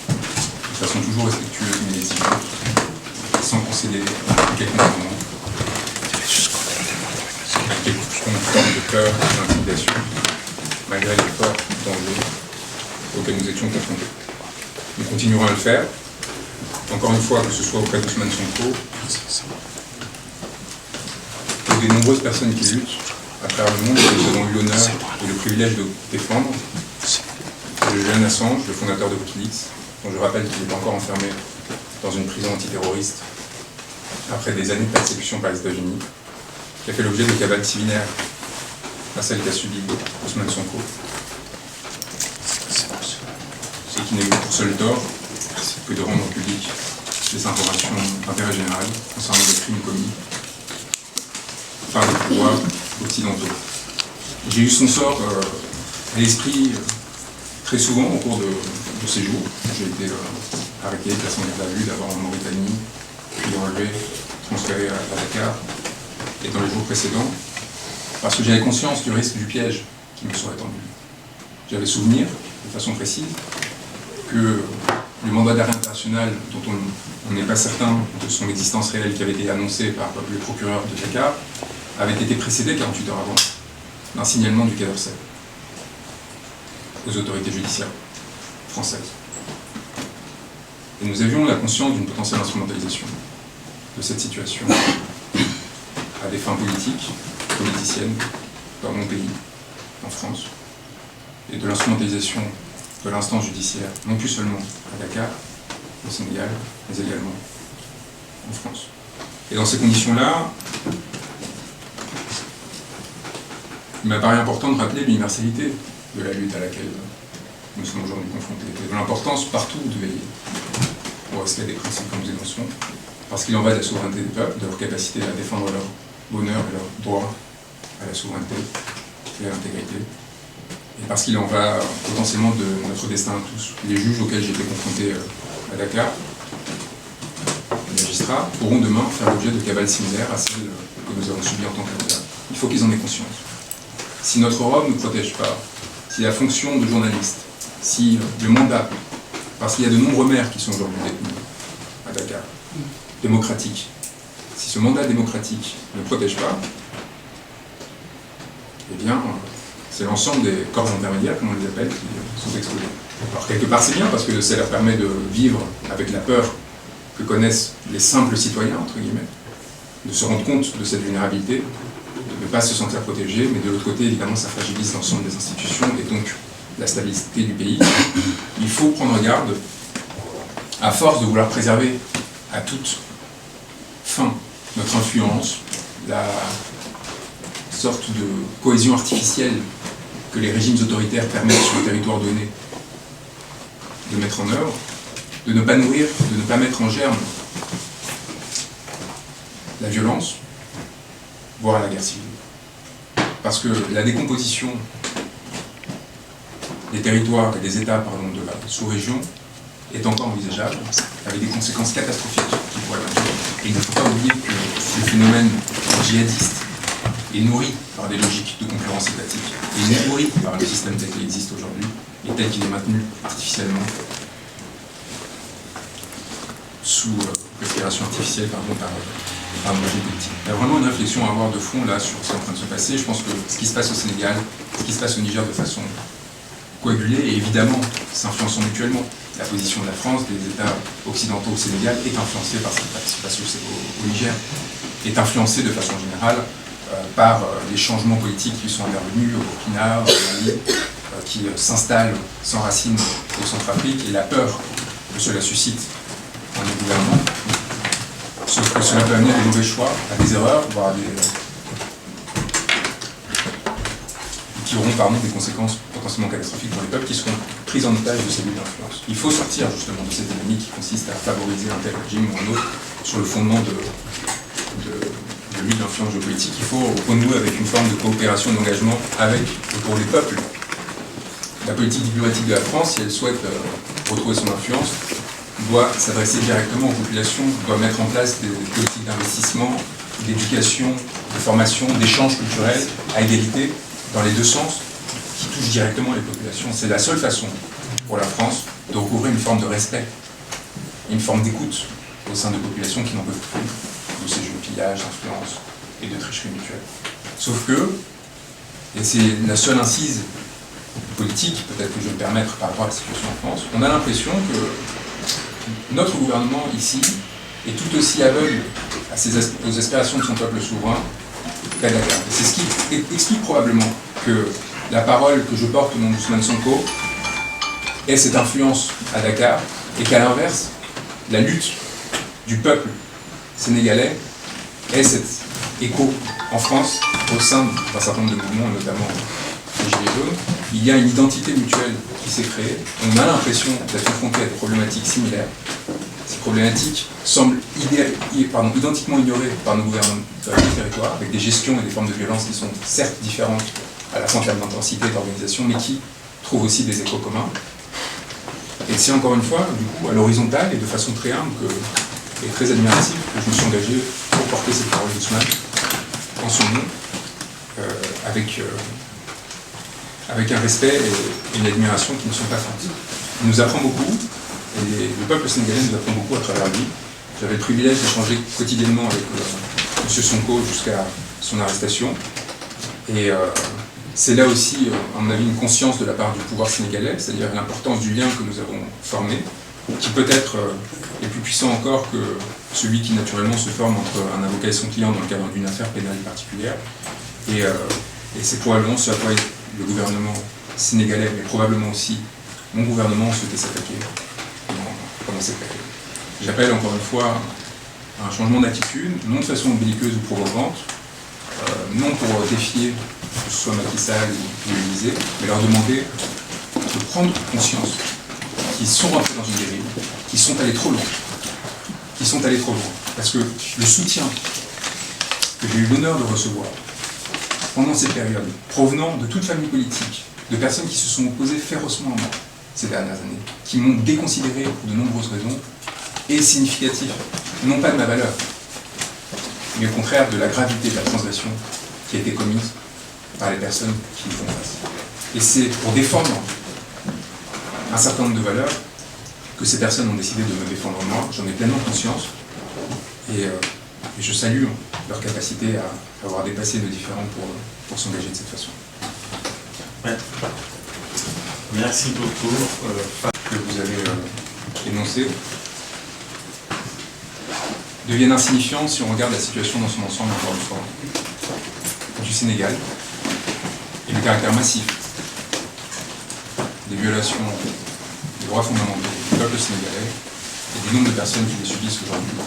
De façon toujours respectueuse mais exigeante, sans concéder à quelconque moment, avec quelconque forme de peur et d'intimidation, malgré les forts dangers auxquels nous étions confrontés. Nous continuerons à le faire, encore une fois, que ce soit auprès d'Ousmane Sonko, ou des nombreuses personnes qui luttent à travers le monde et qui nous avons eu l'honneur et le privilège de défendre. Le jeune Assange, le fondateur de Wikileaks, dont je rappelle qu'il est encore enfermé dans une prison antiterroriste après des années de persécution par les États-Unis, qui a fait l'objet de cabales similaires à celle qu'a subie Ousmane Sonko, et qui n'a eu pour seul tort que de rendre public des informations d'intérêt général concernant des crimes commis par les pouvoirs occidentaux. J'ai eu son sort à l'esprit très souvent au cours de ces jours. J'ai été arrêté, placé en garde à vue, d'abord en Mauritanie, puis enlevé, transféré à Dakar, et dans les jours précédents, parce que j'avais conscience du risque du piège qui me serait tendu. J'avais souvenir, de façon précise, que le mandat d'arrêt international, dont on n'est pas certain de son existence réelle, qui avait été annoncé par le procureur de Dakar, avait été précédé 48 heures avant d'un signalement du Quai d'Orsay aux autorités judiciaires françaises. Et nous avions la conscience d'une potentielle instrumentalisation de cette situation à des fins politiques, politiciennes, dans mon pays, en France, et de l'instrumentalisation de l'instance judiciaire, non plus seulement à Dakar, au Sénégal, mais également en France. Et dans ces conditions-là, il m'apparaît important de rappeler l'universalité de la lutte à laquelle nous sommes aujourd'hui confrontés, et de l'importance partout de veiller au respect des principes que nous énonçons, parce qu'il en va de la souveraineté des peuples, de leur capacité à défendre leur bonheur et leur droit à la souveraineté et à l'intégrité, et parce qu'il en va potentiellement de notre destin à tous. Les juges auxquels j'ai été confronté à Dakar, les magistrats, pourront demain faire l'objet de cabales similaires à celles que nous avons subies en tant qu'avocats. Il faut qu'ils en aient conscience. Si notre robe ne nous protège pas, si la fonction de journaliste, si le mandat, parce qu'il y a de nombreux maires qui sont aujourd'hui détenus à Dakar, démocratiques, si ce mandat démocratique ne protège pas, eh bien, c'est l'ensemble des corps intermédiaires, comme on les appelle, qui sont exposés. Alors quelque part c'est bien, parce que ça leur permet de vivre avec la peur que connaissent les simples citoyens, entre guillemets, de se rendre compte de cette vulnérabilité, de ne pas se sentir protégé, mais de l'autre côté, évidemment, ça fragilise l'ensemble des institutions et donc la stabilité du pays. Il faut prendre garde, à force de vouloir préserver à toute fin notre influence, la sorte de cohésion artificielle que les régimes autoritaires permettent sur un territoire donné de mettre en œuvre, de ne pas nourrir, de ne pas mettre en germe la violence, voire la guerre civile. Parce que la décomposition des territoires et des États de la sous-région est encore envisageable, avec des conséquences catastrophiques qui pourraient arriver. Et il ne faut pas oublier que le phénomène djihadiste est nourri par des logiques de concurrence étatique, et nourri par le système tel qu'il existe aujourd'hui, et tel qu'il est maintenu artificiellement sous respiration artificielle par un projet politique. Il y a vraiment une réflexion à avoir de fond là sur ce qui est en train de se passer. Je pense que ce qui se passe au Sénégal, ce qui se passe au Niger de façon coagulée, et évidemment s'influençant mutuellement. La position de la France, des États occidentaux au Sénégal est influencée par ce qui se passe au Niger, est influencée de façon générale par les changements politiques qui sont intervenus au Burkina, au Mali, qui s'installent sans racines au Centrafrique, et la peur que cela suscite dans les gouvernements. Sauf que cela peut amener à des mauvais choix, à des erreurs, voire à des qui auront pardon, des conséquences potentiellement catastrophiques pour les peuples qui seront pris en otage de ces luttes d'influence. Il faut sortir justement de cette dynamique qui consiste à favoriser un tel régime ou un autre sur le fondement de lutte d'influence géopolitique. Il faut renouer avec une forme de coopération et d'engagement avec et pour les peuples. La politique diplomatique de la France, si elle souhaite retrouver son influence, doit s'adresser directement aux populations, doit mettre en place des politiques d'investissement, d'éducation, de formation, d'échanges culturels à égalité, dans les deux sens, qui touchent directement les populations. C'est la seule façon pour la France de recouvrir une forme de respect, une forme d'écoute au sein de populations qui n'en peuvent plus de ces jeux de pillage, d'influence et de tricherie mutuelle. Sauf que, et c'est la seule incise politique, peut-être que je vais me permettre par rapport à la situation en France, on a l'impression que notre gouvernement ici est tout aussi aveugle aux aspirations de son peuple souverain qu'à Dakar. C'est ce qui explique probablement que la parole que je porte au nom d'Ousmane Sonko ait cette influence à Dakar et qu'à l'inverse, la lutte du peuple sénégalais ait cet écho en France au sein d'un certain nombre de mouvements, notamment les Gilets jaunes. Il y a une identité mutuelle qui s'est créée. On a l'impression d'être confronté à des problématiques similaires. Ces problématiques semblent identiquement ignorées par nos gouvernements du territoire, avec des gestions et des formes de violence qui sont certes différentes à la fois en termes d'intensité et d'organisation, mais qui trouvent aussi des échos communs. Et c'est encore une fois, du coup, à l'horizontale et de façon très humble et très admirative que je me suis engagé pour porter cette parole d'Ousmane en son nom, avec un respect et une admiration qui ne sont pas feintes. Il nous apprend beaucoup, et le peuple sénégalais nous apprend beaucoup à travers lui. J'avais le privilège d'échanger quotidiennement avec M. Sonko jusqu'à son arrestation. Et c'est là aussi, à mon avis, une conscience de la part du pouvoir sénégalais, c'est-à-dire l'importance du lien que nous avons formé, qui peut-être est plus puissant encore que celui qui naturellement se forme entre un avocat et son client dans le cadre d'une affaire pénale particulière. Et c'est probablement ce à quoi le gouvernement sénégalais, mais probablement aussi mon gouvernement, ont souhaité s'attaquer pendant cette période. J'appelle encore une fois à un changement d'attitude, non de façon belliqueuse ou provocante, non pour défier que ce soit Macky Sall ou l'Élysée, mais leur demander de prendre conscience qu'ils sont rentrés dans une dérive, qu'ils sont allés trop loin. Parce que le soutien que j'ai eu l'honneur de recevoir pendant cette période, provenant de toute famille politique, de personnes qui se sont opposées férocement à moi ces dernières années, qui m'ont déconsidéré pour de nombreuses raisons, est significatif, non pas de ma valeur, mais au contraire de la gravité de la transgression qui a été commise par les personnes qui nous font face. Et c'est pour défendre un certain nombre de valeurs que ces personnes ont décidé de me défendre moi. J'en ai pleinement conscience et je salue leur capacité à avoir dépassé nos différends pour s'engager de cette façon. Ouais. Merci beaucoup. Que vous avez énoncé deviennent insignifiants si on regarde la situation dans son ensemble encore une fois du Sénégal et le caractère massif des violations des droits fondamentaux du peuple sénégalais et du nombre de personnes qui les subissent aujourd'hui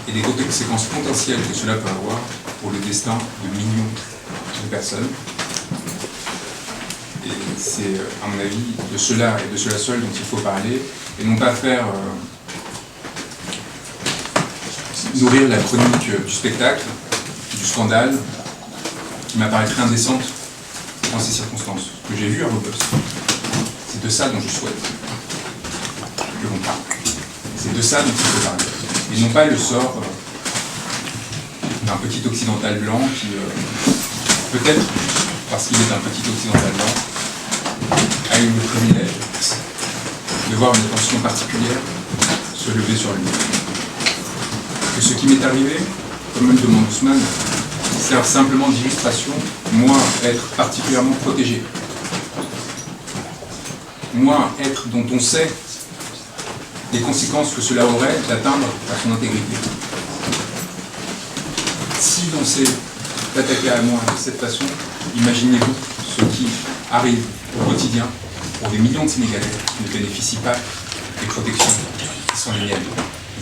et des conséquences potentielles que cela peut avoir pour le destin de millions de personnes. Et c'est, à mon avis, de cela et de cela seul dont il faut parler, et non pas faire nourrir la chronique du spectacle, du scandale, qui m'apparaîtrait indécente dans ces circonstances. Ce que j'ai vu à vos postes, c'est de ça dont je souhaite que l'on parle. C'est de ça dont il faut parler. Et non pas le sort d'un petit occidental blanc qui, peut-être, parce qu'il est un petit occidental blanc, a eu le privilège de voir une attention particulière se lever sur lui. Que ce qui m'est arrivé, comme me le demande Ousmane, sert simplement d'illustration, moi, être particulièrement protégé. Moi, être dont on sait les conséquences que cela aurait d'atteindre à son intégrité. Si l'on s'est attaqué à moi de cette façon, imaginez-vous ce qui arrive au quotidien pour des millions de Sénégalais qui ne bénéficient pas des protections qui sont les miennes.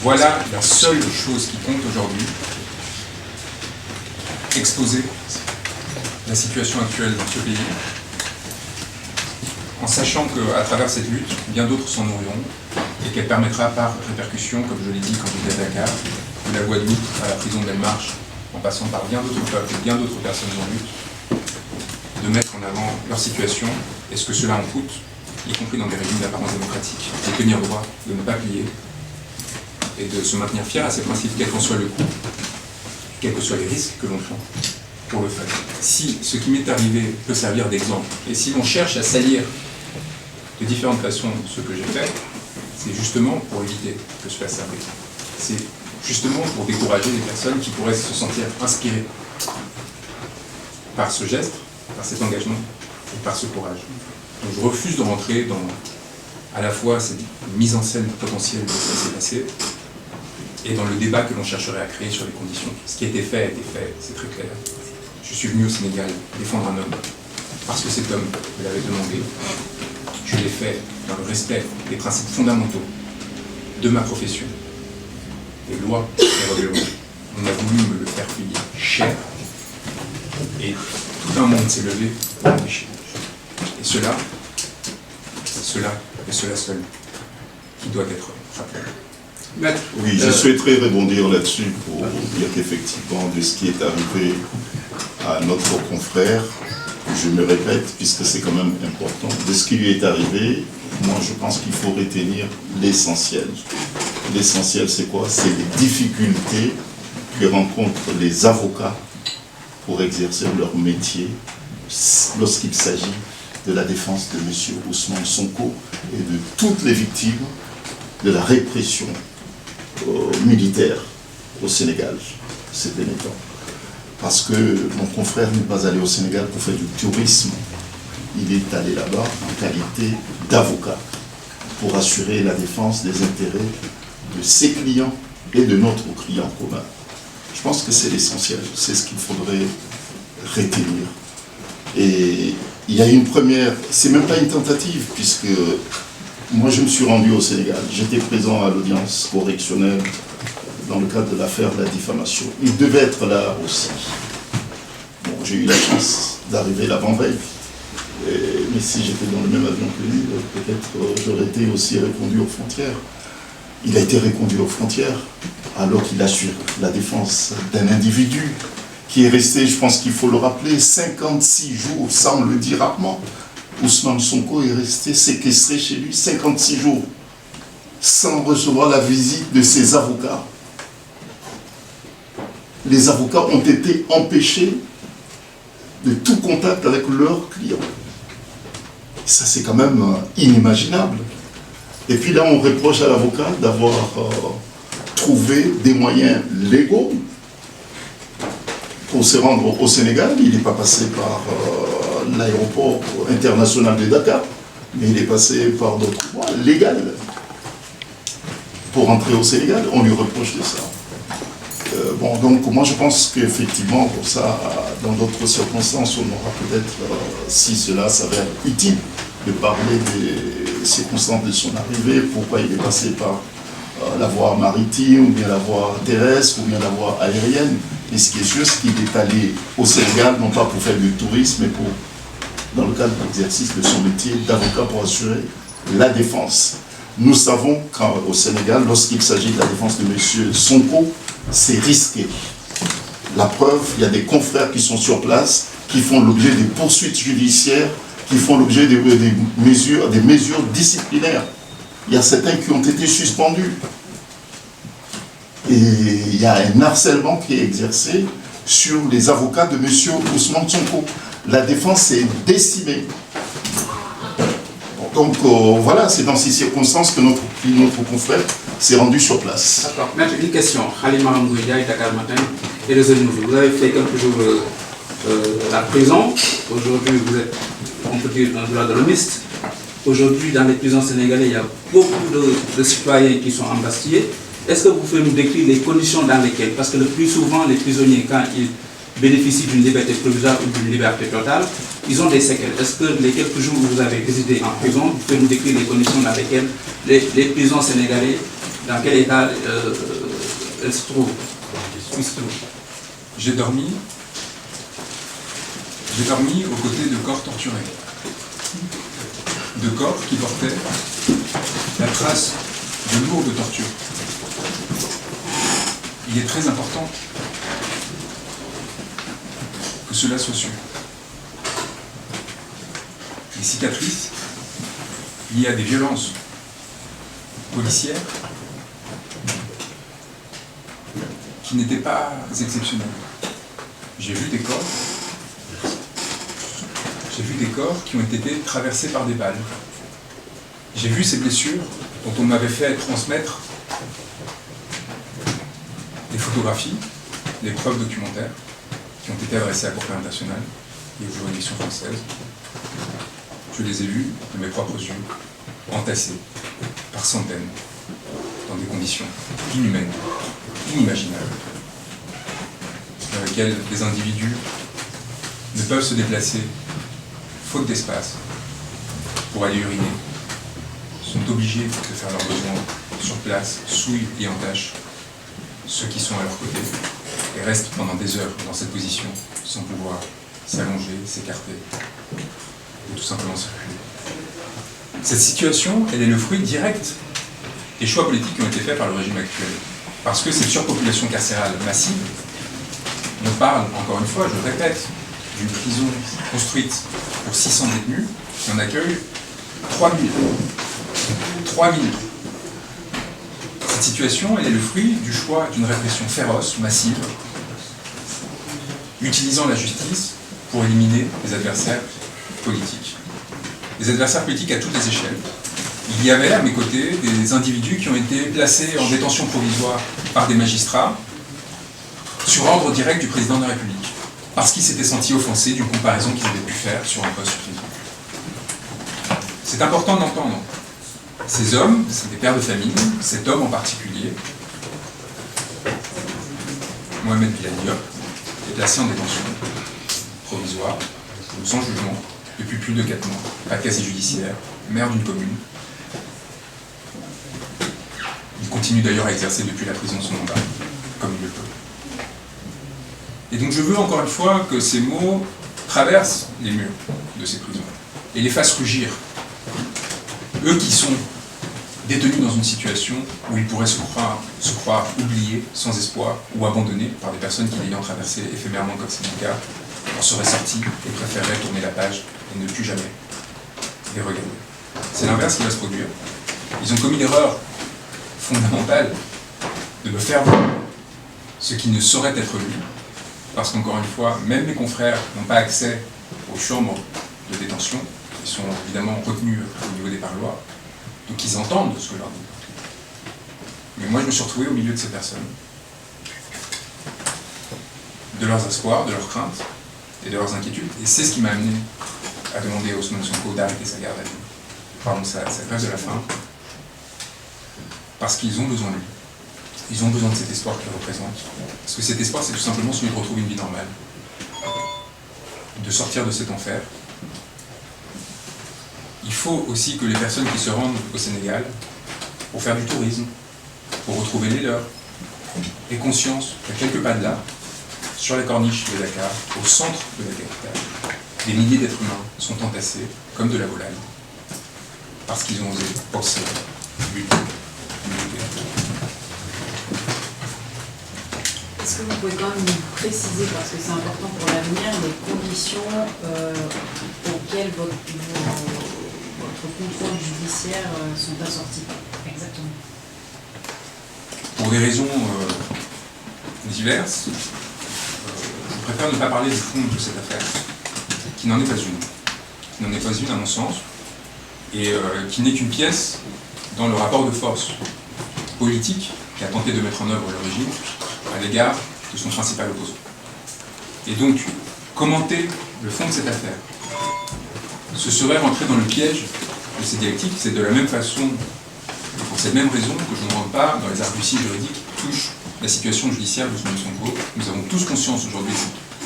Voilà la seule chose qui compte aujourd'hui, exposer la situation actuelle dans ce pays, en sachant qu'à travers cette lutte, bien d'autres s'en nourriront, et qu'elle permettra par répercussion, comme je l'ai dit quand j'étais à Dakar, de la Guadeloupe à la prison d'El Marche, en passant par bien d'autres peuples et bien d'autres personnes en lutte, de mettre en avant leur situation et ce que cela en coûte, y compris dans des régimes d'apparence démocratique, de tenir droit, de ne pas plier, et de se maintenir fier à ces principes, quel qu'en soit le coût, quels que soient les risques que l'on prend pour le faire. Si ce qui m'est arrivé peut servir d'exemple, et si l'on cherche à salir de différentes façons ce que j'ai fait, c'est justement pour éviter que cela s'arrête. C'est justement pour décourager les personnes qui pourraient se sentir inspirées par ce geste, par cet engagement et par ce courage. Donc je refuse de rentrer dans à la fois cette mise en scène potentielle de ce qui s'est passé et dans le débat que l'on chercherait à créer sur les conditions. Ce qui a été fait, c'est très clair. Je suis venu au Sénégal défendre un homme parce que cet homme me l'avait demandé. Je l'ai fait dans le respect des principes fondamentaux de ma profession, des lois et règlements. On a voulu me le faire payer cher et tout un monde s'est levé pour m'empêcher. Et cela seul, qui doit être rappelé. Maître, Oui, je souhaiterais rebondir là-dessus pour dire qu'effectivement, de ce qui est arrivé à notre confrère, je me répète, puisque c'est quand même important, de ce qui lui est arrivé, moi je pense qu'il faut retenir l'essentiel. L'essentiel, c'est quoi? C'est les difficultés que rencontrent les avocats pour exercer leur métier lorsqu'il s'agit de la défense de M. Ousmane Sonko et de toutes les victimes de la répression militaire au Sénégal ces derniers temps. Parce que mon confrère n'est pas allé au Sénégal pour faire du tourisme. Il est allé là-bas en qualité d'avocat pour assurer la défense des intérêts de ses clients et de notre client commun. Je pense que c'est l'essentiel, c'est ce qu'il faudrait retenir. Et il y a une première, c'est même pas une tentative, puisque moi je me suis rendu au Sénégal, j'étais présent à l'audience correctionnelle dans le cadre de l'affaire de la diffamation. Il devait être là aussi. Bon, j'ai eu la chance d'arriver l'avant-veille, mais si j'étais dans le même avion que lui, peut-être j'aurais été aussi reconduit aux frontières. Il a été reconduit aux frontières alors qu'il assure la défense d'un individu qui est resté, je pense qu'il faut le rappeler, 56 jours, sans le dire rarement. Ousmane Sonko est resté séquestré chez lui 56 jours, sans recevoir la visite de ses avocats. Les avocats ont été empêchés de tout contact avec leurs clients. Ça, c'est quand même inimaginable. Et puis là, on reproche à l'avocat d'avoir trouvé des moyens légaux pour se rendre au Sénégal. Il n'est pas passé par l'aéroport international de Dakar, mais il est passé par d'autres voies légales pour entrer au Sénégal. On lui reproche de ça. Bon, donc moi je pense qu'effectivement, pour ça, dans d'autres circonstances, on aura peut-être, si cela s'avère utile, de parler des circonstances de son arrivée, pourquoi il est passé par la voie maritime, ou bien la voie terrestre, ou bien la voie aérienne. Et ce qui est sûr, c'est qu'il est allé au Sénégal, non pas pour faire du tourisme, mais pour, dans le cadre de l'exercice de son métier d'avocat pour assurer la défense. Nous savons qu'au Sénégal, lorsqu'il s'agit de la défense de M. Sonko, c'est risqué. La preuve, il y a des confrères qui sont sur place, qui font l'objet des poursuites judiciaires, qui font l'objet des mesures disciplinaires. Il y a certains qui ont été suspendus. Et il y a un harcèlement qui est exercé sur les avocats de M. Ousmane Sonko. La défense est décimée. Donc voilà, c'est dans ces circonstances que notre confrère s'est rendu sur place. D'accord. Maître, une question. Halima Mouïdia, Dakar Matin et les autres nouvelles. Vous avez fait quelques jours la prison. Aujourd'hui, vous êtes, on peut dire, un droit-de-l'homiste. Aujourd'hui, dans les prisons sénégalaises, il y a beaucoup de citoyens qui sont embastillés. Est-ce que vous pouvez nous décrire les conditions dans lesquelles, parce que le plus souvent, les prisonniers, quand ils bénéficient d'une liberté provisoire ou d'une liberté totale, ils ont des séquelles. Est-ce que les quelques jours où vous avez résidé en prison, vous pouvez nous décrire les conditions dans lesquelles les prisons sénégalaises, dans quel état elles se trouvent? J'ai dormi J'ai dormi aux côtés de corps torturés, de corps qui portaient la trace de lourdes tortures. Il est très important que cela soit su. Les cicatrices liées à des violences policières qui n'étaient pas exceptionnelles. J'ai vu des corps qui ont été traversés par des balles. J'ai vu ces blessures dont on m'avait fait transmettre des photographies, des preuves documentaires qui ont été adressées à la Cour pénale internationale et aux juridictions françaises. Je les ai vus de mes propres yeux, entassés par centaines, dans des conditions inhumaines, inimaginables, dans lesquelles des individus ne peuvent se déplacer, faute d'espace, pour aller uriner, sont obligés de faire leurs besoins sur place, souillent et entachent ceux qui sont à leur côté, et restent pendant des heures dans cette position, sans pouvoir s'allonger, s'écarter, ou tout simplement circuler. Cette situation, elle est le fruit direct des choix politiques qui ont été faits par le régime actuel. Parce que cette surpopulation carcérale massive, on parle, encore une fois, je le répète, d'une prison construite pour 600 détenus, qui en accueille 3000. 3000. Cette situation, elle est le fruit du choix d'une répression féroce, massive, utilisant la justice pour éliminer les adversaires politiques. Les adversaires politiques à toutes les échelles. Il y avait à mes côtés des individus qui ont été placés en détention provisoire par des magistrats sur ordre direct du président de la République, parce qu'ils s'étaient sentis offensés d'une comparaison qu'ils avaient pu faire sur un poste président. C'est important d'entendre. Ces hommes, c'est des pères de famille, cet homme en particulier, Mohamed Bilal Diop, est placé en détention provisoire, sans jugement, depuis plus de 4 mois, pas de casier judiciaire, maire d'une commune. Il continue d'ailleurs à exercer depuis la prison son mandat, comme il le peut. Et donc je veux encore une fois que ces mots traversent les murs de ces prisons et les fassent rugir. Eux qui sont détenus dans une situation où ils pourraient se croire oubliés, sans espoir, ou abandonnés par des personnes qui, l'ayant traversé éphémèrement comme c'est le cas, en seraient sortis et préféreraient tourner la page et ne plus jamais les regarder. C'est l'inverse qui va se produire. Ils ont commis l'erreur fondamentale de me faire voir ce qui ne saurait être lu, parce qu'encore une fois, même mes confrères n'ont pas accès aux chambres de détention, ils sont évidemment retenus au niveau des parloirs, donc ils entendent ce que je leur dis. Mais moi je me suis retrouvé au milieu de ces personnes, de leurs espoirs, de leurs craintes et de leurs inquiétudes, et c'est ce qui m'a amené à demander à Ousmane Sonko d'arrêter sa garde à vue, pardon, sa grève de la faim, parce qu'ils ont besoin de lui. Ils ont besoin de cet espoir qu'il représente. Parce que cet espoir, c'est tout simplement celui de retrouver une vie normale. De sortir de cet enfer. Il faut aussi que les personnes qui se rendent au Sénégal pour faire du tourisme, pour retrouver les leurs, aient conscience qu'à quelques pas de là, sur la corniche de Dakar, au centre de la capitale, des milliers d'êtres humains sont entassés comme de la volaille. Parce qu'ils ont osé penser, lutter. Est-ce que vous pouvez quand même nous préciser, parce que c'est important pour l'avenir, les conditions auxquelles votre contrôle judiciaire sont assortis? Exactement. Pour des raisons diverses, je préfère ne pas parler du fond de cette affaire, qui n'en est pas une. Qui n'en est pas une à mon sens, et qui n'est qu'une pièce dans le rapport de force politique qui a tenté de mettre en œuvre le régime à l'égard de son principal opposant. Et donc, commenter le fond de cette affaire, ce serait rentrer dans le piège de ces dialectiques. C'est de la même façon, et pour cette même raison, que je ne rentre pas dans les arguties juridiques qui touchent la situation judiciaire de Ousmane Sonko. Nous avons tous conscience aujourd'hui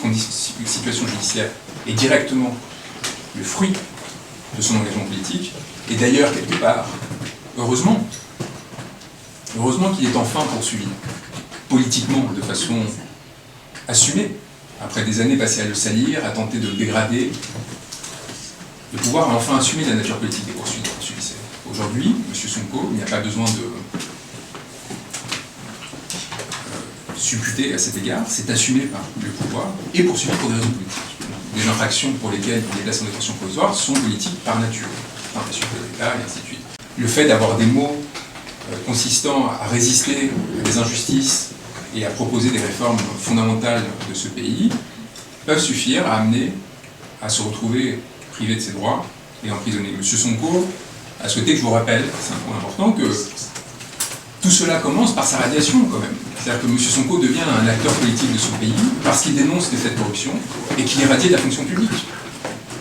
que cette situation judiciaire est directement le fruit de son engagement politique, et d'ailleurs, quelque part, heureusement qu'il est enfin poursuivi, politiquement, de façon assumée, après des années passées à le salir, à tenter de le dégrader, de pouvoir enfin assumer la nature politique des poursuites judiciaires. Aujourd'hui, M. Sonko, il n'y a pas besoin de supputer à cet égard, c'est assumé par le pouvoir et poursuivi pour des raisons politiques. Les infractions pour lesquelles il est placé en détention provisoire sont politiques par nature, tentation de l'État et ainsi de suite. Le fait d'avoir des mots consistant à résister à des injustices et à proposer des réformes fondamentales de ce pays peuvent suffire à amener à se retrouver privé de ses droits et emprisonné. M. Sonko a souhaité que je vous rappelle, c'est un point important, que tout cela commence par sa radiation quand même. C'est-à-dire que M. Sonko devient un acteur politique de son pays parce qu'il dénonce des faits de corruption et qu'il est radié de la fonction publique.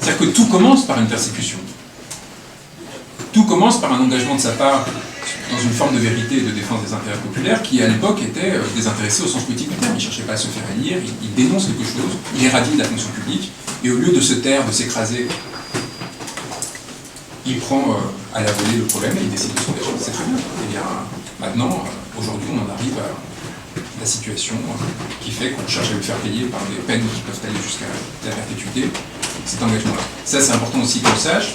C'est-à-dire que tout commence par une persécution. Tout commence par un engagement de sa part dans une forme de vérité et de défense des intérêts populaires qui, à l'époque, était désintéressé au sens politique du terme. Il ne cherchait pas à se faire élire, il dénonce quelque chose, il est radié de la fonction publique, et au lieu de se taire, de s'écraser, il prend à la volée le problème et il décide de s'engager. C'est très bien. Et bien, maintenant, aujourd'hui, on en arrive à la situation qui fait qu'on cherche à le faire payer par des peines qui peuvent aller jusqu'à la perpétuité, cet engagement-là. Ça, c'est important aussi qu'on le sache,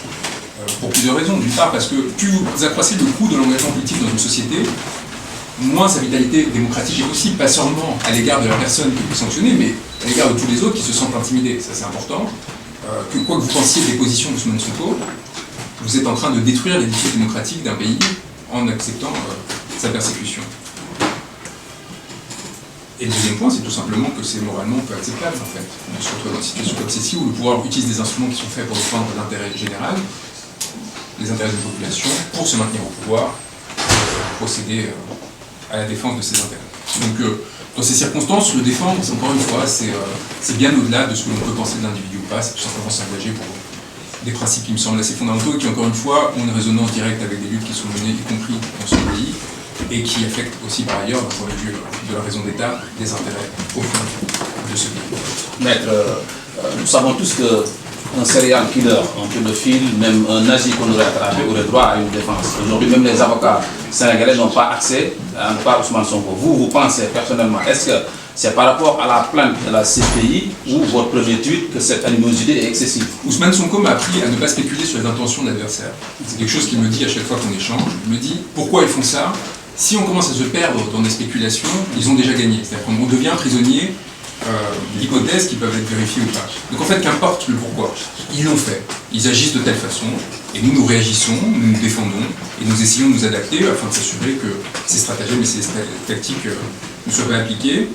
pour plusieurs raisons. D'une part, parce que plus vous accroissez le coût de l'engagement politique dans une société, moins sa vitalité démocratique est possible, pas seulement à l'égard de la personne qui est sanctionnée, mais à l'égard de tous les autres qui se sentent intimidés. Ça, c'est important. Que quoi que vous pensiez des positions d'Ousmane Sonko, vous êtes en train de détruire l'édifice démocratique d'un pays en acceptant sa persécution. Et le deuxième point, c'est tout simplement que c'est moralement peu acceptable, en fait, de se retrouver dans une situation comme celle-ci, où le pouvoir utilise des instruments qui sont faits pour défendre l'intérêt général, les intérêts de la population, pour se maintenir au pouvoir, procéder à la défense de ses intérêts. Donc, dans ces circonstances, le défendre, encore une fois, c'est bien au-delà de ce que l'on peut penser de l'individu ou pas, c'est tout simplement s'engager pour des principes qui me semblent assez fondamentaux et qui, encore une fois, ont une résonance directe avec des luttes qui sont menées, y compris dans ce pays, et qui affectent aussi par ailleurs, d'un point de vue de la raison d'État, des intérêts profonds de ce pays. Maître, nous savons tous qu'un serial killer, un pédophile, même un nazi qu'on aurait attrapé aurait droit à une défense. Aujourd'hui, même les avocats sénégalais n'ont pas accès à ne pas Ousmane Sonko. Vous pensez personnellement, est-ce que c'est par rapport à la plainte de la CPI ou votre premier tweet que cette animosité est excessive? Ousmane Sonko m'a appris à ne pas spéculer sur les intentions de l'adversaire. C'est quelque chose qu'il me dit à chaque fois qu'on échange. Il me dit pourquoi ils font ça. Si on commence à se perdre dans des spéculations, ils ont déjà gagné. C'est-à-dire qu'on devient prisonnier d'hypothèses qui peuvent être vérifiées ou pas. Donc en fait, qu'importe le pourquoi, ils l'ont fait. Ils agissent de telle façon, et nous réagissons, nous nous défendons, et nous essayons de nous adapter afin de s'assurer que ces stratagèmes et ces tactiques ne soient pas appliquées.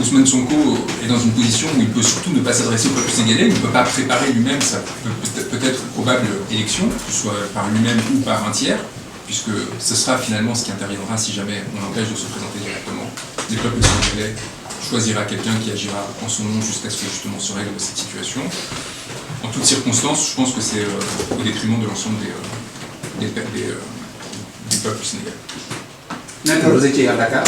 Ousmane Sonko est dans une position où il peut surtout ne pas s'adresser au peuple sénégalais, il ne peut pas préparer lui-même sa peut-être probable élection, que ce soit par lui-même ou par un tiers, puisque ce sera finalement ce qui interviendra si jamais on l'empêche de se présenter directement. Le peuple sénégalais choisira quelqu'un qui agira en son nom jusqu'à ce que justement se règle cette situation. En toutes circonstances, je pense que c'est au détriment de l'ensemble des peuples sénégalais. Maintenant, vous étiez à Dakar,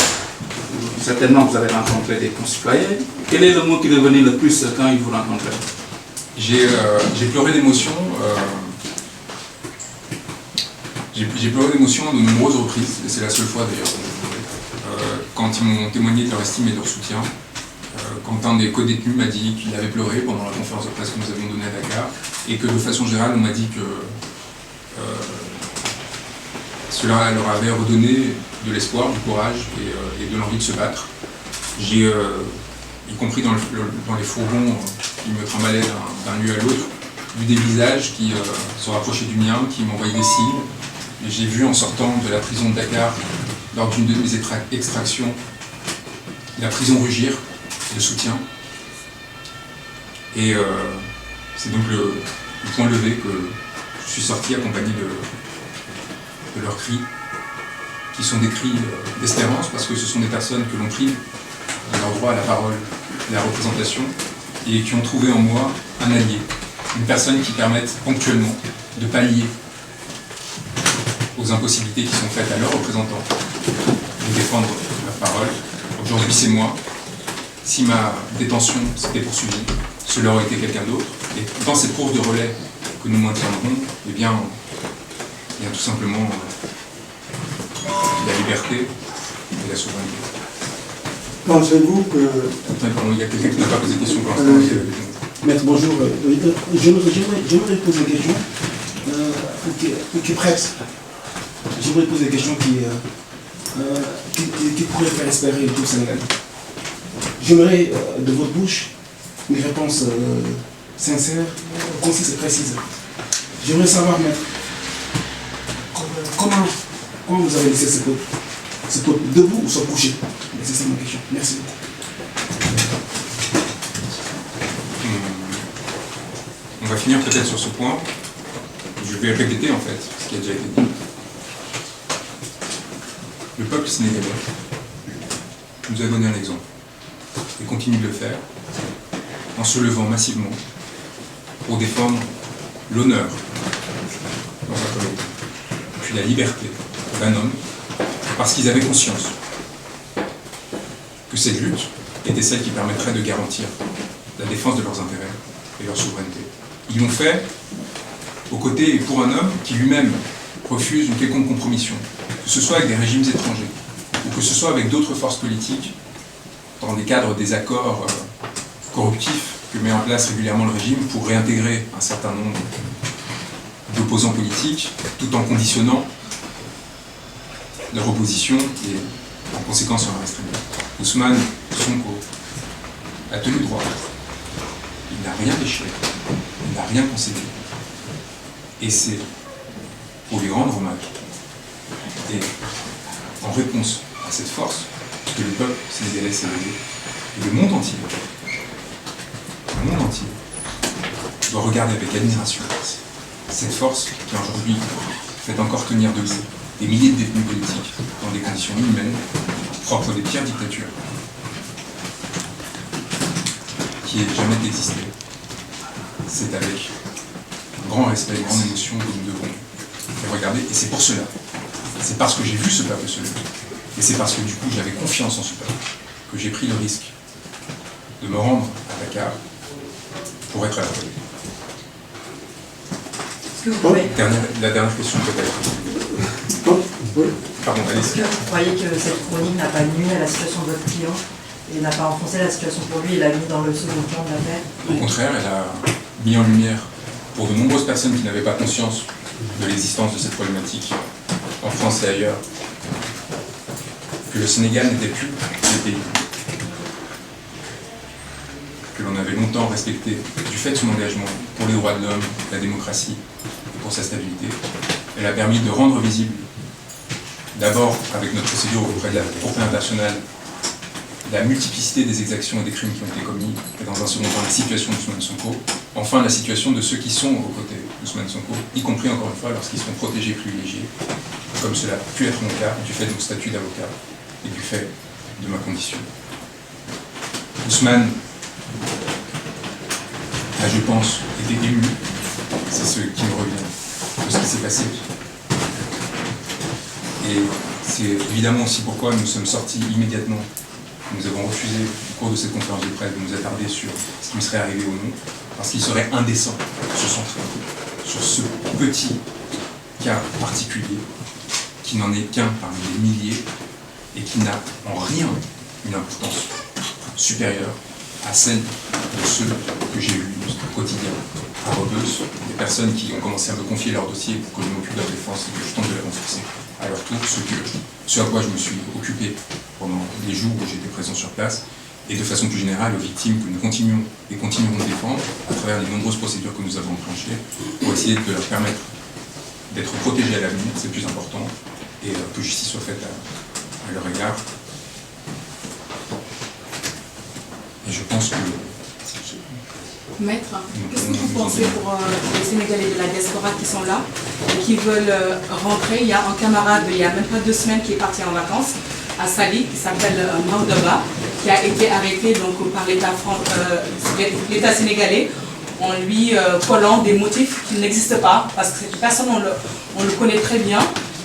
certainement vous avez rencontré des concitoyens. Quel est le mot qui revenait le plus quand ils vous rencontraient? J'ai pleuré d'émotion. J'ai pleuré d'émotion de nombreuses reprises, et c'est la seule fois d'ailleurs, quand ils m'ont témoigné de leur estime et de leur soutien. Quand un des co-détenus m'a dit qu'il avait pleuré pendant la conférence de presse que nous avions donnée à Dakar, et que de façon générale, on m'a dit que cela leur avait redonné de l'espoir, du courage et de l'envie de se battre. J'ai, y compris dans les fourgons qui me trimbalaient d'un lieu à l'autre, vu des visages qui se rapprochaient du mien, qui m'envoyaient des signes. Et j'ai vu en sortant de la prison de Dakar, lors d'une de mes extractions, la prison rugir de soutien. Et c'est donc le point levé que je suis sorti accompagné de leurs cris, qui sont des cris d'espérance, parce que ce sont des personnes que l'on prive de leur droit à la parole, à la représentation, et qui ont trouvé en moi un allié, une personne qui permette ponctuellement de pallier aux impossibilités qui sont faites à leurs représentants de défendre leur parole. Aujourd'hui, c'est moi. Si ma détention s'était poursuivie, cela aurait été quelqu'un d'autre. Et dans cette course de relais que nous maintiendrons, eh bien tout simplement la liberté et la souveraineté. pensez-vous que... Pardon, il y a quelqu'un qui n'a pas posé de question pour l'instant. Maître, bonjour. J'aimerais poser une question qui presse. J'aimerais poser une question qui pourrait faire espérer tout le Sénégal. J'aimerais de votre bouche une réponse sincère, concise et précise. J'aimerais savoir, maître, comment vous avez laissé ce peuple debout ou se coucher? C'est ça ma question. Merci beaucoup. On va finir peut-être sur ce point. Je vais répéter en fait ce qui a déjà été dit. Le peuple sénégalais nous a donné un exemple et continue de le faire en se levant massivement pour défendre l'honneur dans un communauté, puis la liberté d'un homme, parce qu'ils avaient conscience que cette lutte était celle qui permettrait de garantir la défense de leurs intérêts et leur souveraineté. Ils l'ont fait aux côtés et pour un homme qui lui-même refuse une quelconque compromission, que ce soit avec des régimes étrangers, ou que ce soit avec d'autres forces politiques, dans des cadres des accords corruptifs que met en place régulièrement le régime pour réintégrer un certain nombre d'opposants politiques, tout en conditionnant leur opposition et en conséquence en restreignant. Ousmane Sonko a tenu droit. Il n'a rien lâché, il n'a rien concédé. Et c'est pour lui rendre hommage et en réponse à cette force que le peuple sénégalais s'est levé. Et le monde entier doit regarder avec admiration cette force qui aujourd'hui fait encore tenir debout des milliers de détenus politiques dans des conditions inhumaines, propres des pires dictatures qui aient jamais existé. C'est avec un grand respect, une grande émotion que nous devons les regarder. Et c'est pour cela, c'est parce que j'ai vu ce peuple se lever, et c'est parce que du coup j'avais confiance en ce peuple, que j'ai pris le risque de me rendre à Dakar pour être à la télé. La dernière question peut-être. Pardon, allez-y. Est-ce que vous croyez que cette chronique n'a pas nui à la situation de votre client et n'a pas enfoncé la situation pour lui et l'a mis dans le second plan de l'affaire? Au contraire, elle a mis en lumière pour de nombreuses personnes qui n'avaient pas conscience de l'existence de cette problématique en France et ailleurs, que le Sénégal n'était plus le pays que l'on avait longtemps respecté du fait de son engagement pour les droits de l'homme, la démocratie et pour sa stabilité. Elle a permis de rendre visible, d'abord avec notre procédure auprès de la Cour pénale internationale, la multiplicité des exactions et des crimes qui ont été commis, et dans un second temps la situation d'Ousmane Sonko, enfin la situation de ceux qui sont aux côtés d'Ousmane Sonko, y compris encore une fois lorsqu'ils sont protégés, privilégiés, comme cela a pu être mon cas, du fait de mon statut d'avocat et du fait de ma condition. Ousmane a, je pense, été ému, c'est ce qui me revient, de ce qui s'est passé. Et c'est évidemment aussi pourquoi nous sommes sortis immédiatement. Nous avons refusé, au cours de cette conférence de presse, de nous attarder sur ce qui me serait arrivé ou non, parce qu'il serait indécent de se centrer sur ce petit cas particulier, qui n'en est qu'un parmi des milliers, et qui n'a en rien une importance supérieure à celle de ceux que j'ai eus au quotidien à Rebeuss, des personnes qui ont commencé à me confier leur dossier pour que je m'occupe de leur défense et que je tente de les renforcer à leur tour, ce à quoi je me suis occupé pendant les jours où j'étais présent sur place, et de façon plus générale aux victimes que nous continuons et continuerons de défendre à travers les nombreuses procédures que nous avons enclenchées pour essayer de leur permettre d'être protégés à l'avenir, c'est le plus important, et que justice soit faite à leur égard. Et je pense que... Maître, qu'est-ce que vous pensez pour les Sénégalais de la diaspora qui sont là et qui veulent rentrer? Il y a un camarade, il n'y a même pas 2 semaines, qui est parti en vacances à Sali, qui s'appelle Maoudaba, qui a été arrêté donc, par l'État sénégalais en lui collant des motifs qui n'existent pas, parce que cette personne, on le connaît très bien.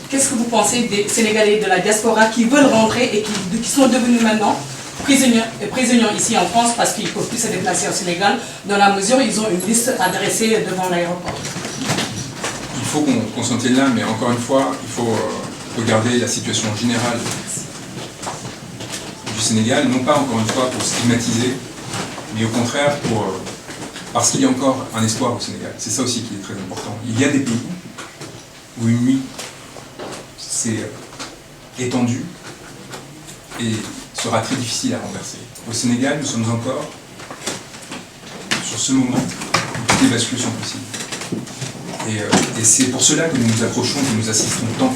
Qu'est-ce que vous pensez des Sénégalais de la diaspora qui veulent rentrer et qui sont devenus maintenant prisonniers ici en France parce qu'ils ne peuvent plus se déplacer au Sénégal, dans la mesure où ils ont une liste adressée devant l'aéroport? Il faut qu'on s'en tienne là, mais encore une fois, il faut regarder la situation générale du Sénégal, non pas encore une fois pour stigmatiser, mais au contraire parce qu'il y a encore un espoir au Sénégal. C'est ça aussi qui est très important. Il y a des pays où une nuit s'est étendue et sera très difficile à renverser. Au Sénégal, nous sommes encore sur ce moment où toutes les bascules sont possibles. Et c'est pour cela que nous nous accrochons, que nous assistons tant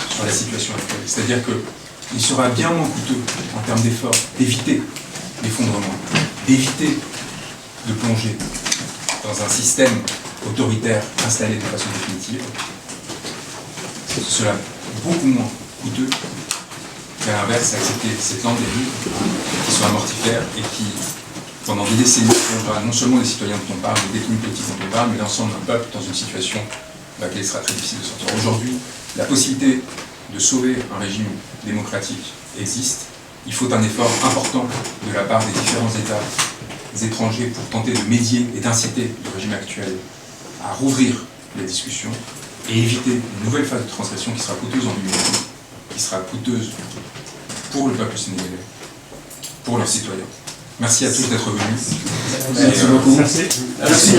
sur la situation actuelle. C'est-à-dire qu'il sera bien moins coûteux en termes d'efforts d'éviter l'effondrement, d'éviter de plonger dans un système autoritaire installé de façon définitive. Ce sera beaucoup moins coûteux qu'à l'inverse, accepter cette lente dérive qui sera mortifère et qui, pendant des décennies, plongera non seulement les citoyens dont on parle, les détenus politiques dont on parle, mais l'ensemble d'un peuple dans une situation dans laquelle il sera très difficile de sortir. Aujourd'hui, la possibilité de sauver un régime démocratique existe. Il faut un effort important de la part des différents États étrangers pour tenter de médier et d'inciter le régime actuel à rouvrir les discussions et éviter une nouvelle phase de transgression qui sera coûteuse en l'humanité, qui sera coûteuse pour le peuple sénégalais, pour leurs citoyens. Merci à tous d'être venus. Merci beaucoup. Merci.